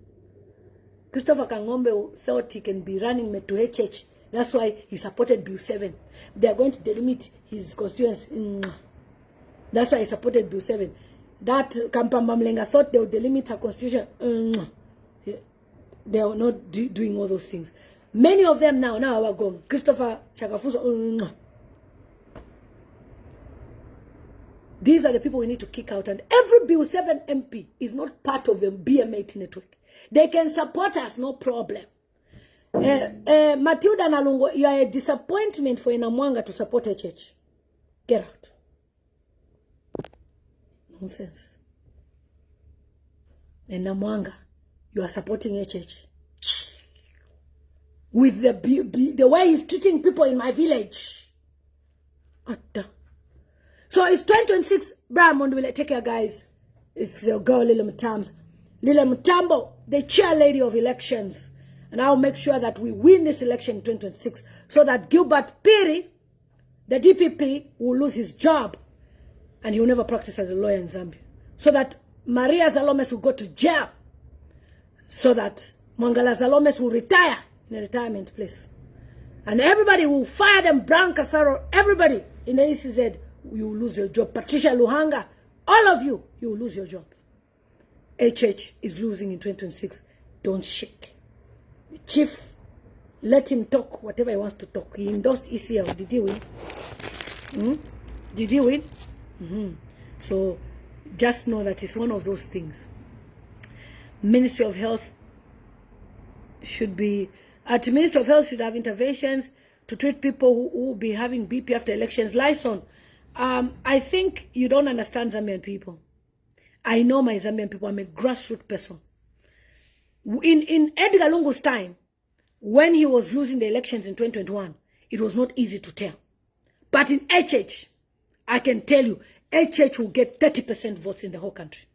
A: Christopher Kangombe thought he can be running to HH. That's why he supported Bill 7. They are going to delimit his constituency. That's why he supported Bill 7. That Kampamba Mlenga thought they would delimit her constitution. They are not doing all those things. Many of them now are gone. Christopher Chakafuso. These are the people we need to kick out. And every Bill 7 MP is not part of the BM8 network. They can support us, no problem. Matilda Nalungo, you are a disappointment for Inamwanga to support HH. Get out. Nonsense. Inamwanga, you are supporting HH. With the way he's treating people in my village. So it's 2026. Brian Mundubile, take care, guys. It's your girl, Lillian Mutambo, the chair lady of elections. And I'll make sure that we win this election in 2026 so that Gilbert Piri, the DPP, will lose his job and he will never practice as a lawyer in Zambia. So that Maria Zalomes will go to jail. So that Mangala Zalomes will retire in a retirement place. And everybody will fire them, Brown Casaro, everybody in the ECZ, you will lose your job. Patricia Luhanga, all of you, you will lose your jobs. HH is losing in 2026. Don't shake. The chief, let him talk whatever he wants to talk. He endorsed ECL. Did he win? Did he win? So just know that it's one of those things. Ministry of Health should be, Ministry of Health should have interventions to treat people who will be having BP after elections. Lyson, I think you don't understand Zambian people. I know my Zambian people. I'm a grassroots person. In Edgar Lungu's time, when he was losing the elections in 2021, it was not easy to tell. But in HH, I can tell you, HH will get 30% votes in the whole country.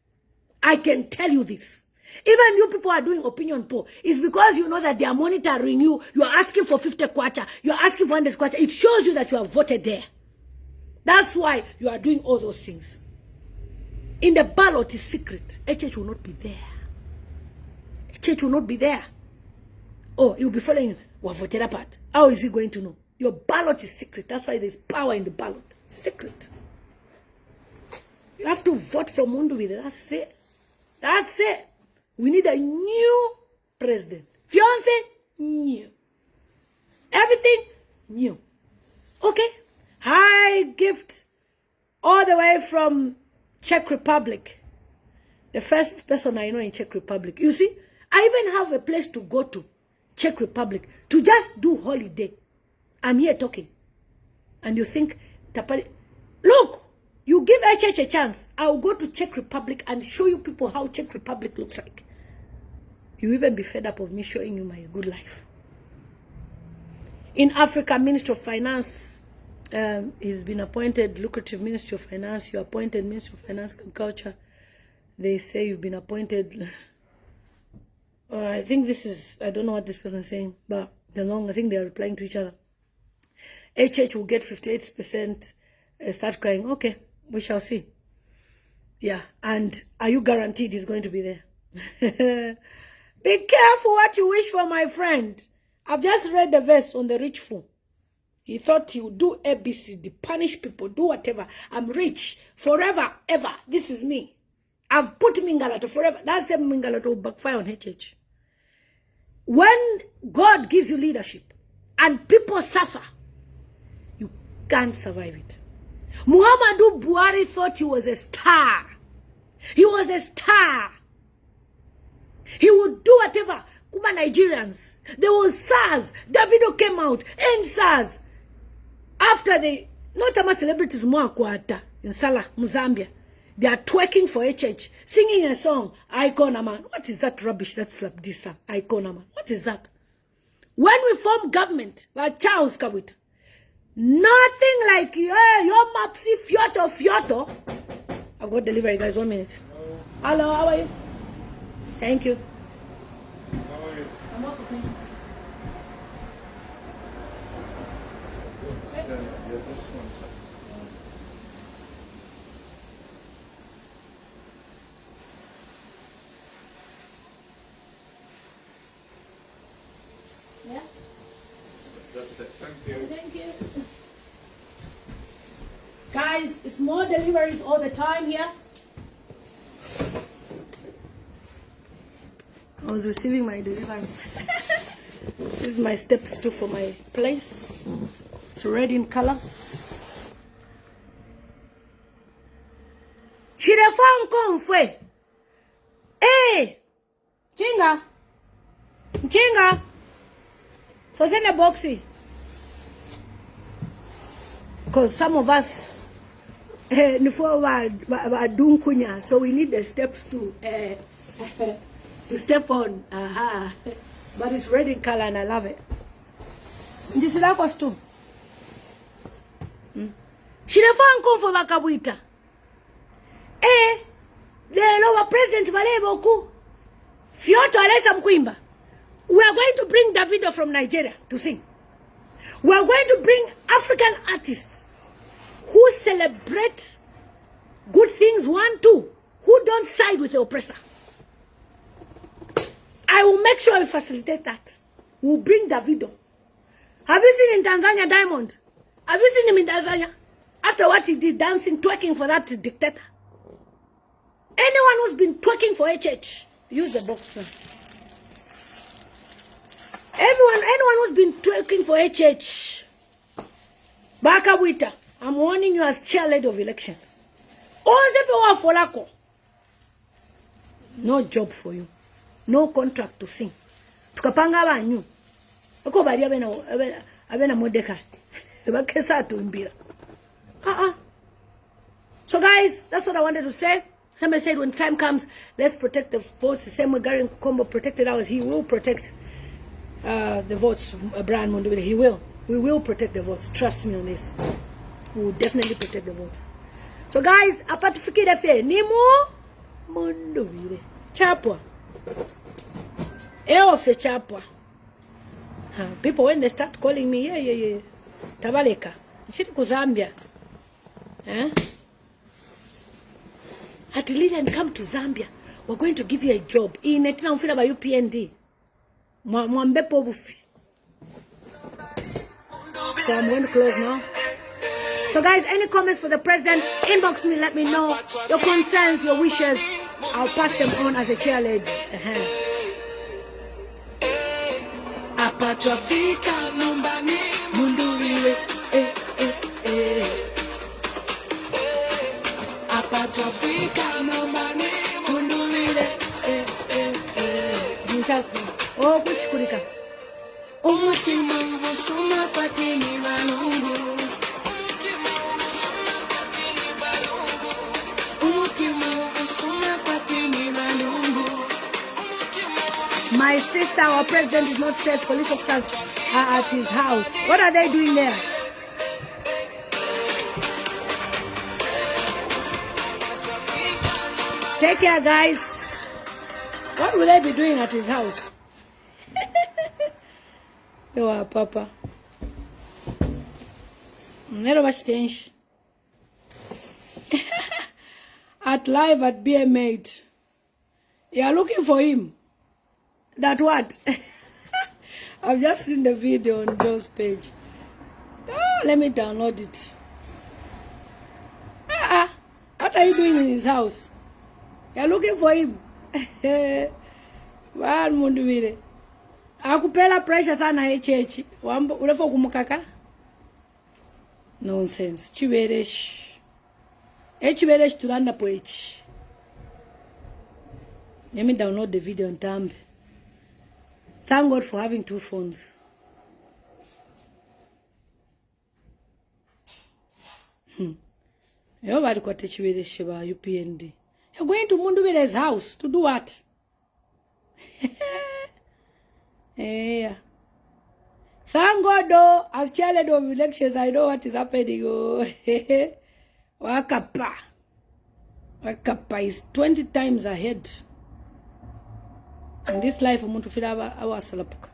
A: I can tell you this. Even you people are doing opinion poll. It's because you know that they are monitoring you. You are asking for 50 kwacha. You are asking for 100 kwacha. It shows you that you have voted there. That's why you are doing all those things. In the ballot is secret. HH will not be there. HH will not be there. Oh, he will be following what voted apart. How is he going to know? Your ballot is secret. That's why there's power in the ballot. Secret. You have to vote from Mundubile. That's it. That's it. We need a new president. Fiance, new. Everything, new. Okay? High gift all the way from Czech Republic. The first person I know in Czech Republic. You see, I even have a place to go to, Czech Republic, to just do holiday. I'm here talking. And you think, look, you give HH a chance. I'll go to Czech Republic and show you people how Czech Republic looks like. You even be fed up of me showing you my good life. In Africa, Minister of Finance, he's been appointed, lucrative Ministry of Finance. You appointed Minister of Finance and Culture. They say you've been appointed. I think this is, I don't know what this person is saying, but I think they're replying to each other. HH will get 58%. Start crying. Okay, we shall see. Yeah, and are you guaranteed he's going to be there? Be careful what you wish for, my friend. I've just read the verse on the rich fool. He thought he would do ABCD, punish people, do whatever. I'm rich forever, ever. This is me. I've put Mingalato forever. That same Mingalato will backfire on HH. When God gives you leadership and people suffer, you can't survive it. Muhammadu Buhari thought he was a star. He was a star. He would do whatever. Kuma Nigerians. There was SARS. Davido came out. End SARS. After they, not a celebrities more in Salah, Zambia. They are twerking for HH. Singing a song. Icona man. What is that rubbish? That's like this song. Icona man. What is that? When we form government, like Charles Kawita, nothing like your mapsy fioto. I've got delivery, guys. 1 minute. Hello, how are you? Thank you.
B: How are you?
A: I'm okay. Yeah?
B: That's it. Thank you.
A: Thank you. Guys, it's more deliveries all the time here. I was receiving my delivery. This is my steps too for my place. It's red in color. She the phone confwe. Hey, Chinga, Chinga. So send a boxy. Because some of us, so we need the steps to step on. But it's red in color and I love it. This is our costume. She the phone call for Bakabwita. The lower president Valeboku. Fioto Alesa Mkwimba. We are going to bring Davido from Nigeria to sing. We are going to bring African artists who celebrate good things, 1, 2, who don't side with the oppressor. I will make sure I facilitate that. We'll bring Davido. Have you seen in Tanzania Diamond? Have you seen him in Tanzania? After what he did, dancing, twerking for that dictator. Anyone who's been twerking for HH, use the box now. Anyone who's been twerking for HH, Bakabwita, I'm warning you as chair lady of elections. No job for you. No contract to sing. Tukapanga banyu. Oko bali abena modeka. Bakesa to imbira. So guys, that's what I wanted to say. Somebody said when time comes, let's protect the votes. The same way Gary Combo protected ours. He will protect the votes. Brian Mundubile. He will. We will protect the votes. Trust me on this. We will definitely protect the votes. So guys, apart from Nimu Mundubile. Chapwa. Fechapwa. People, when they start calling me, yeah. Tabaleka. Nchini ku Zambia. At Lillian, come to Zambia. We're going to give you a job. Inetina mfila ba UPND. Mwambepo bufi. So I'm going to close now. So guys, any comments for the president? Inbox me, let me know your concerns, your wishes. I'll pass them on as a chairlady. Apatwafika numbani Mundubile Apatwafika numbani Mundubile Oh, kushukurika Umutima ubusuma patini balungu Umutima ubusuma patini balungu. My sister, our president is not safe. Police officers are at his house. What are they doing there? Take care, guys. What will they be doing at his house? Yo, Papa. Never much change. At live at BM8. You are looking for him. That what? I've just seen the video on Joe's page. Oh, let me download it. What are you doing in his house? You're looking for him. Brian Mundubile. Akupela pressure sana HH. Ulefo kumukaka? Nonsense. Chiberesh. Chiberesh tulanda po H. Let me download the video on Tambe. Thank God for having two phones. Everybody got to with this UPND. You're going to Mundubile's house to do what? Yeah. Thank God though, as chairlady of elections, I know what is happening. Oh, Wakapa. Wakapa is 20 times ahead. In this life, umuntu fila awa salapuka.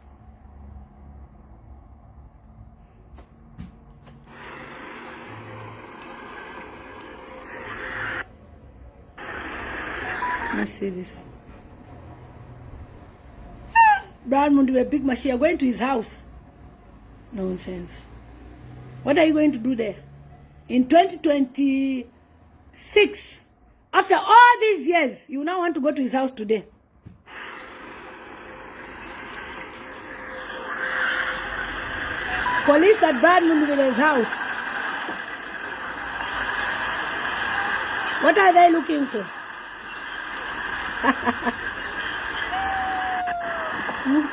A: Let's see this. Brian Mundubile, big machine. You're going to his house. Nonsense. What are you going to do there? In 2026, after all these years, you now want to go to his house today. Police at Brian Mundubile's house. What are they looking for?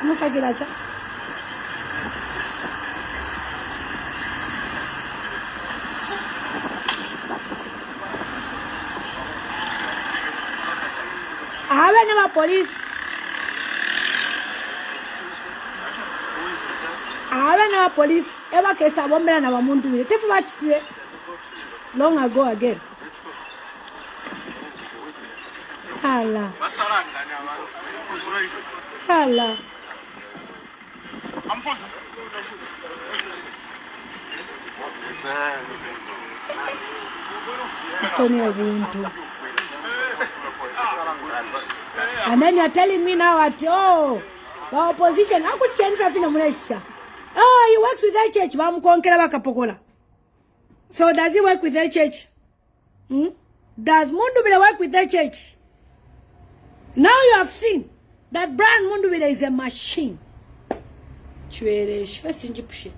A: Musa Giracha. I haven't never police. Our police ever case a woman and our Mundubile. Take much long ago again. Allah. Allah. And then you're telling me now at the opposition, how could change traffic? Oh, he works with HH. So does he work with HH? Does Mundubile work with HH? Now you have seen that Brian Mundubile is a machine. First in Egyptian.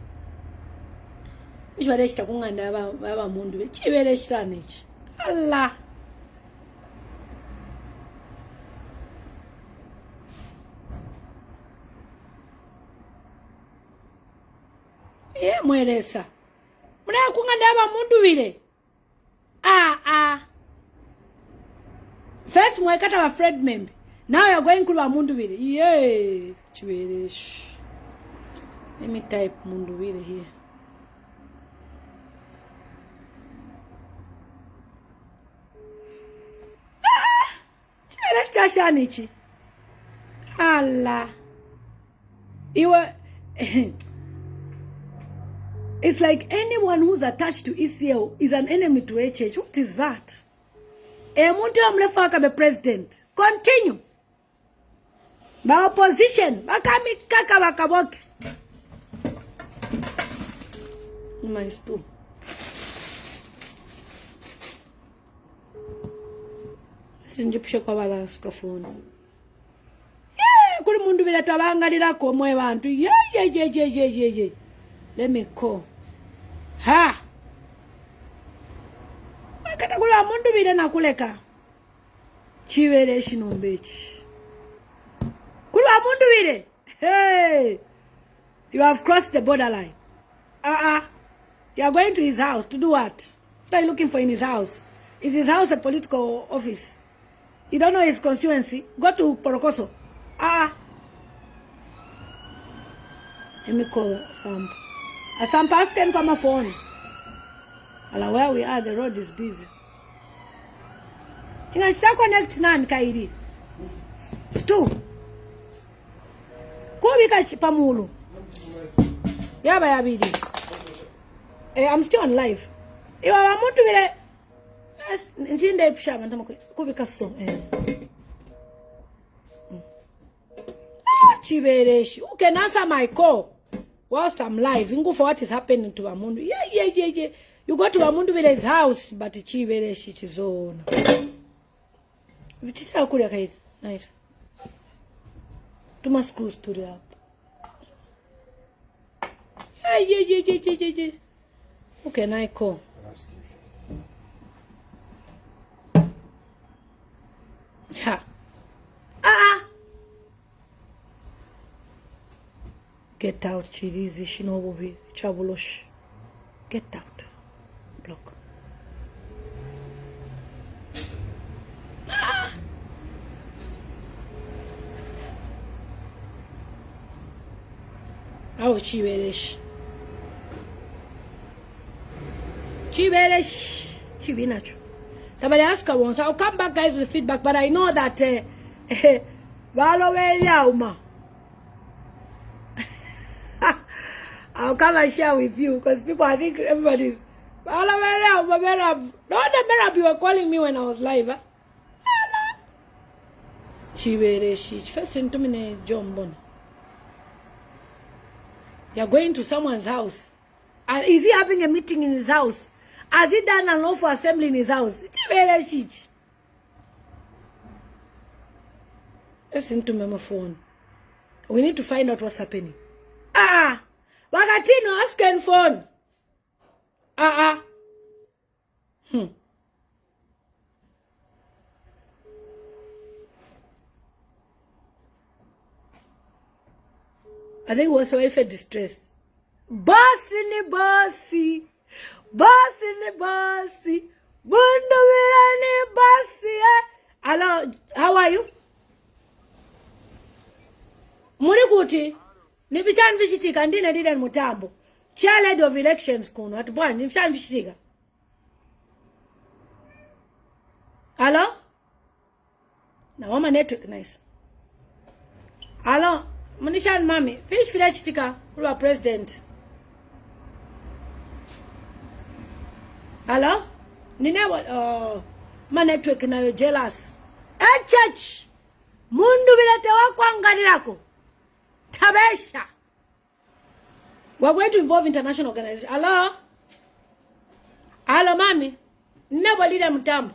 A: Which was the Mundubile? Allah. Yeah, Mweresa. Muna kungandaba Mundubile. First mwekata wa Fred member. Now you're going to Mundubile. Yeah. Chwerish. Let me type Mundubile here. Chwerish chashanichi. Allah. You were... It's like anyone who's attached to ECL is an enemy to HH. What is that? Muntu amlefaka be president. Continue. Ba opposition. Bakami kaka bakaboki. My stool. Sinjipshe kwa bala skafoni. Kuri mundu bila tabangalira ko mwe bantu. Ye. Let me call. Ha. Wakata kula mundu bila nakuleka. Chiwele shinombechi. Kula mundu bila. Hey. You have crossed the borderline. You are going to his house to do what? What are you looking for in his house? Is his house a political office? You don't know his constituency? Go to Porokoso. Let me call Sampa. Sampa, ask him for my phone. Where we are, the road is busy. You can connect nan kairi. Stu. Kubika chipamulu. Yaba yabidi. I'm still on live. You are to be there. Njinde pishama ndama kubika so. Chibereshi. Who can answer my call whilst I'm live? You go for what is happening to Amundu. Yeah. You go to Amundu with his house, but Chibereshi it is on. Vitita kuria kai. Nice. Tuma screw studio up. Yeah. Who can I call? Ha. Get out, Chirizi, Shinobi, Chabulosh. Get out. Block. Oh, Chiberesh. Chibinacho. Somebody ask her once. I'll come back, guys, with feedback, but I know that I'll come and share with you because people, I think everybody's no, you were calling me when I was live. First into me, John. You're going to someone's house. Is he having a meeting in his house? Has he done an lawful assembly in his house? Listen to my phone. We need to find out what's happening. Wagatino, ask him phone. I think was so if distress. Bossy. Mundubile bossy. Hello, how are you? Murikuti. Nivichan vishitika ndine Lillian Mutambo. Chairlady of elections kuno at bwana nivichan vishitika. Hello? Na wama network nice. Hello, Munishan mami, fish village tika kuwa president. Hello? Ninewa ma network na yo jealous. HH. Mundubile tewa kuangalirako. Tabesha. We're going to involve international organizations. Hello? Hello, mami. Never Lillian Mutambo.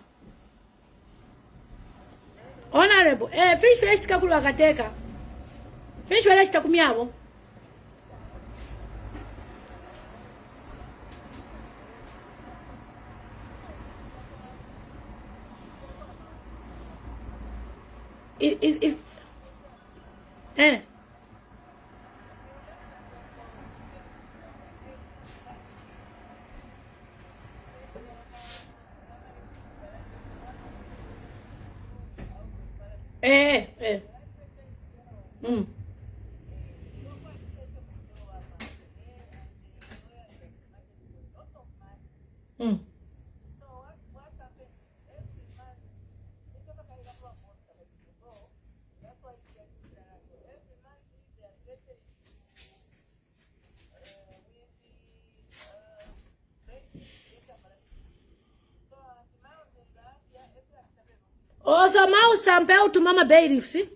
A: Honorable. Fish fresh kakulu wakateka. Fish fresh takumiabo. If Also, Mau Sampa to Mama Baby, see?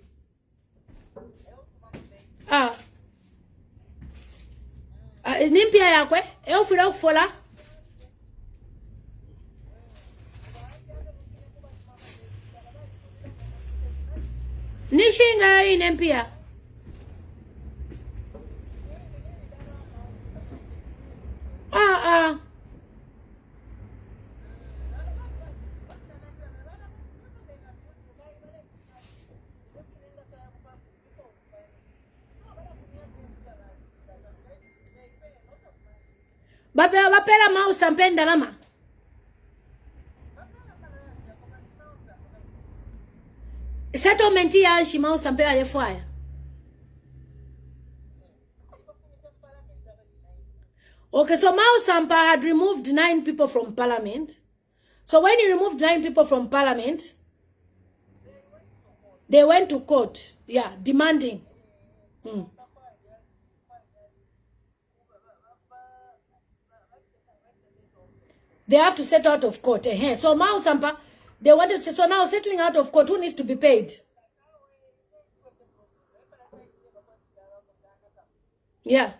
A: Nimpia yakwe, fila kufola. Nishinga hii nempia. Bapela Mau Sampa ndalama. Settlement ya shi Mau Sampa alefwaya. Okay, so Mau Sampa had removed 9 people from parliament. So when he removed 9 people from parliament, they went to court, yeah, demanding. They have to settle out of court. So Mau Sampa, they wanted to, so now settling out of court, who needs to be paid? Yeah.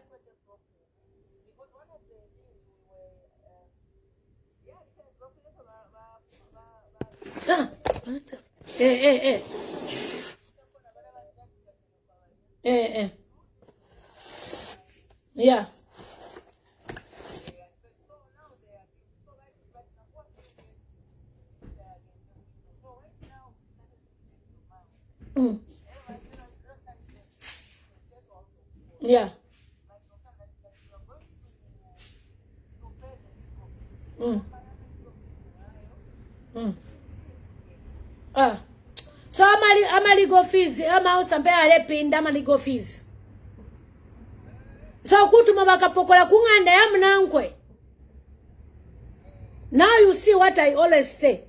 A: Yeah. Yeah. So ama legal fees, ama Sampa alepinda ama legal fees. So kutuma bakapokola kunganda ya mnankwe. Now you see what I always say.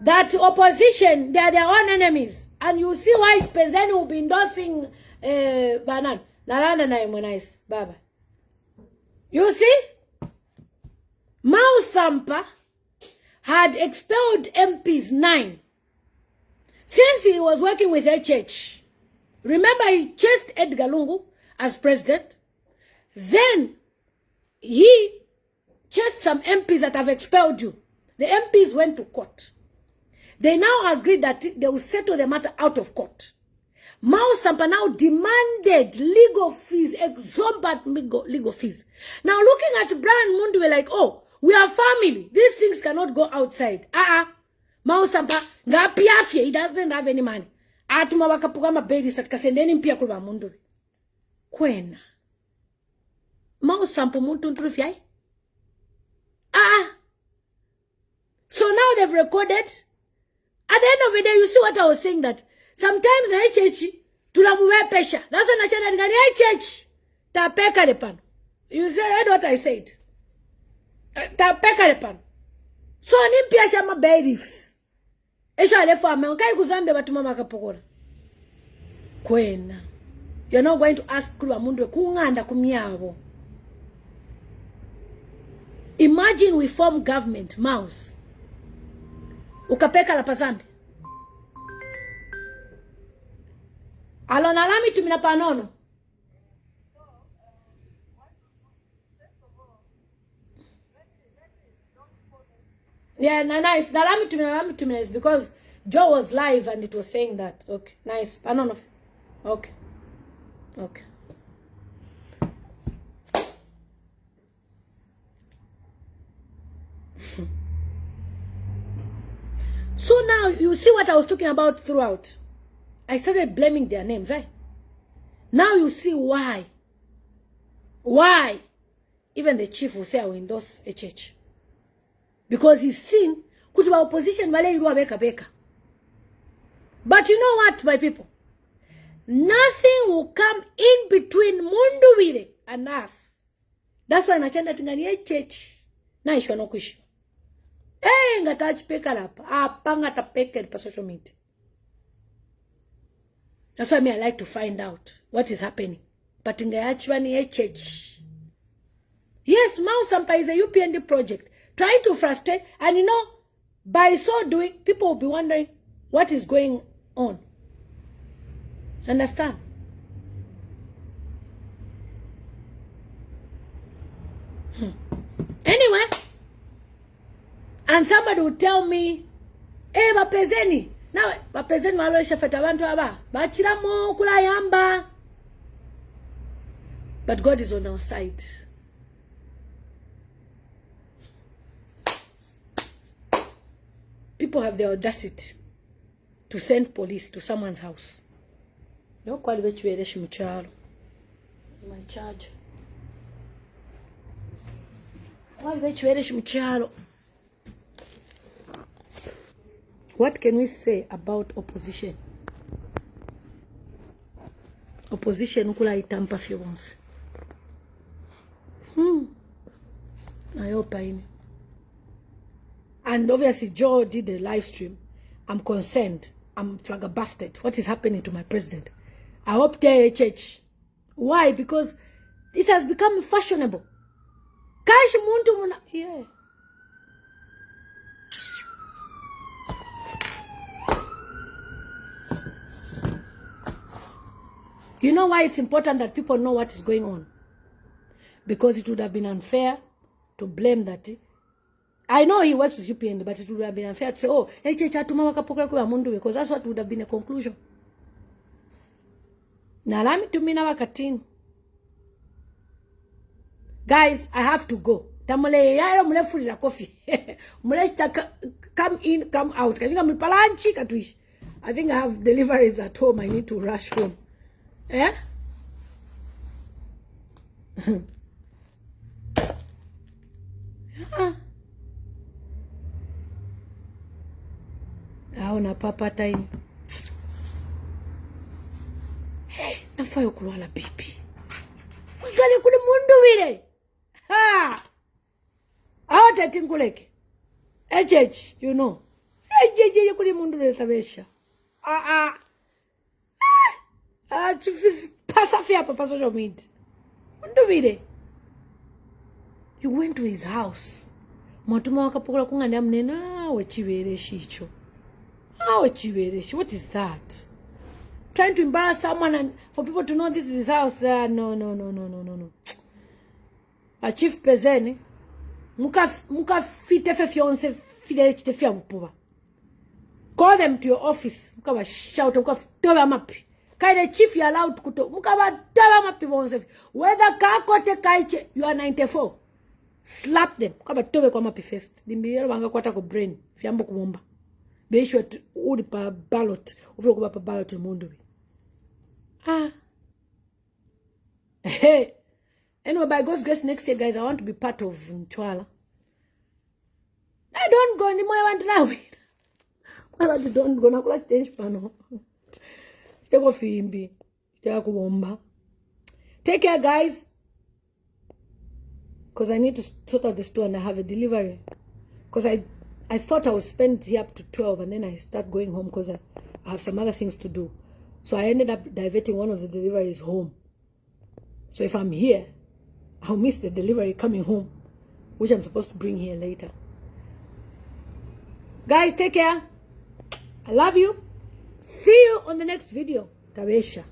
A: That opposition, they are their own enemies. And you see why Mpezeni will be endorsing Banan. Naranda na nice, baba. You see? Mau Sampa had expelled MPs 9. Since he was working with HH. Remember, he chased Edgar Lungu as president. Then he chased some MPs that have expelled you. The MPs went to court. They now agreed that they will settle the matter out of court. Mau Sampa now demanded legal fees, exorbitant legal fees. Now looking at Brian Mund, we're like, oh, we are family. These things cannot go outside. Mau Sampa, he doesn't have any money. Atuma wakapugama baby satka sendeni mpia kulwa Mundu. Kwena. Mau Sampa muntu nturufyai. So now they've recorded. At the end of the day, you see what I was saying, that sometimes the HH tulamuwe pesha. That's what I said. HH tapeka lepan. You heard what I said. Tapeka lepan. So nimpia shama babies. Esha lefa me onkai kuzambe batuma makapokola. Kwena. You're not going to ask kulwa Mundu kunganda kumyabo. Imagine we form government, mouse. Ukapeka la pazambi. Alona lami tumina panono. Yeah, nice. Nalami tumina is because Joe was live and it was saying that. Okay, nice. Panono. Okay. Okay. So now you see what I was talking about throughout. I started blaming their names. Now you see why. Why? Even the chief will say I will endorse HH. Because he's seen kutuba opposition wale iruwa beka. But you know what, my people? Nothing will come in between Mundubile and us. That's why nachanda tingani HH. Na ishwa no kushi. Ngatachi peka lapa. Apanga tapeke pa social media. That's why I like to find out what is happening. But ingayachwa ni HH. Yes, Mau Sampa is a UPND project. Trying to frustrate. And you know, by so doing, people will be wondering, what is going on. Understand? Anyway, and somebody would tell me, "Hey, Mpezeni, now Mpezeni walosha feta abantu aba bachiramo kula yamba." But God is on our side. People have the audacity to send police to someone's house. No kwali bechiwereshi muchalo. My charge. What can we say about opposition? Opposition ukula itampa fiance. I hope I know. And obviously Joe did a live stream. I'm concerned. I'm flabbergasted. What is happening to my president? I hope they HH. Why? Because it has become fashionable. Yeah. You know why it's important that people know what is going on? Because it would have been unfair to blame that. I know he works with UPN, but it would have been unfair to say, "Oh, Mund," because that's what would have been a conclusion. Guys, I have to go. Coffee. Come in, come out. I think I have deliveries at home. I need to rush home. Eh? Aona papa time. Hey, nafayo kulwala bibi. Mugale kuli Mundubile. Ha! Awata tinguleke. HH, you know. HH kuli Mundubile tabesha. Chifis pasafia papa social media. Mundubile. You went to his house. Mwatuma wakapokula kunganda mnena wechiwereshi icho. Wechiwereshi. What is that? Trying to embarrass someone and for people to know this is his house. No. A Chief Mpezeni. Muka fite fe fiance fide chite fia mupuba. Call them to your office. Muka ba shout. Muka toba mapi. Kai the chief you allowed kuto. Muka ba toba mapi bonse. Whether kakote kaiche you are 94. Slap them. Muka ba tobe kwa mapi first. Dimbiyero wanga kwata ko brain. Fiambo kumomba. Beishwe udi pa ballot. Ufilo kuba pa ballot Mundubile. Hey. Anyway, by God's grace, next year, guys, I want to be part of Nchwala. I don't go anymore. I want to now. Why don't go now? Like change pano. Take off imbi. Take bomba. Take care, guys. Because I need to sort out the store and I have a delivery. Because I thought I would spend here up to 12 and then I start going home because I have some other things to do. So I ended up diverting one of the deliveries home. So if I'm here, I'll miss the delivery coming home, which I'm supposed to bring here later. Guys, take care. I love you. See you on the next video. Tabesha.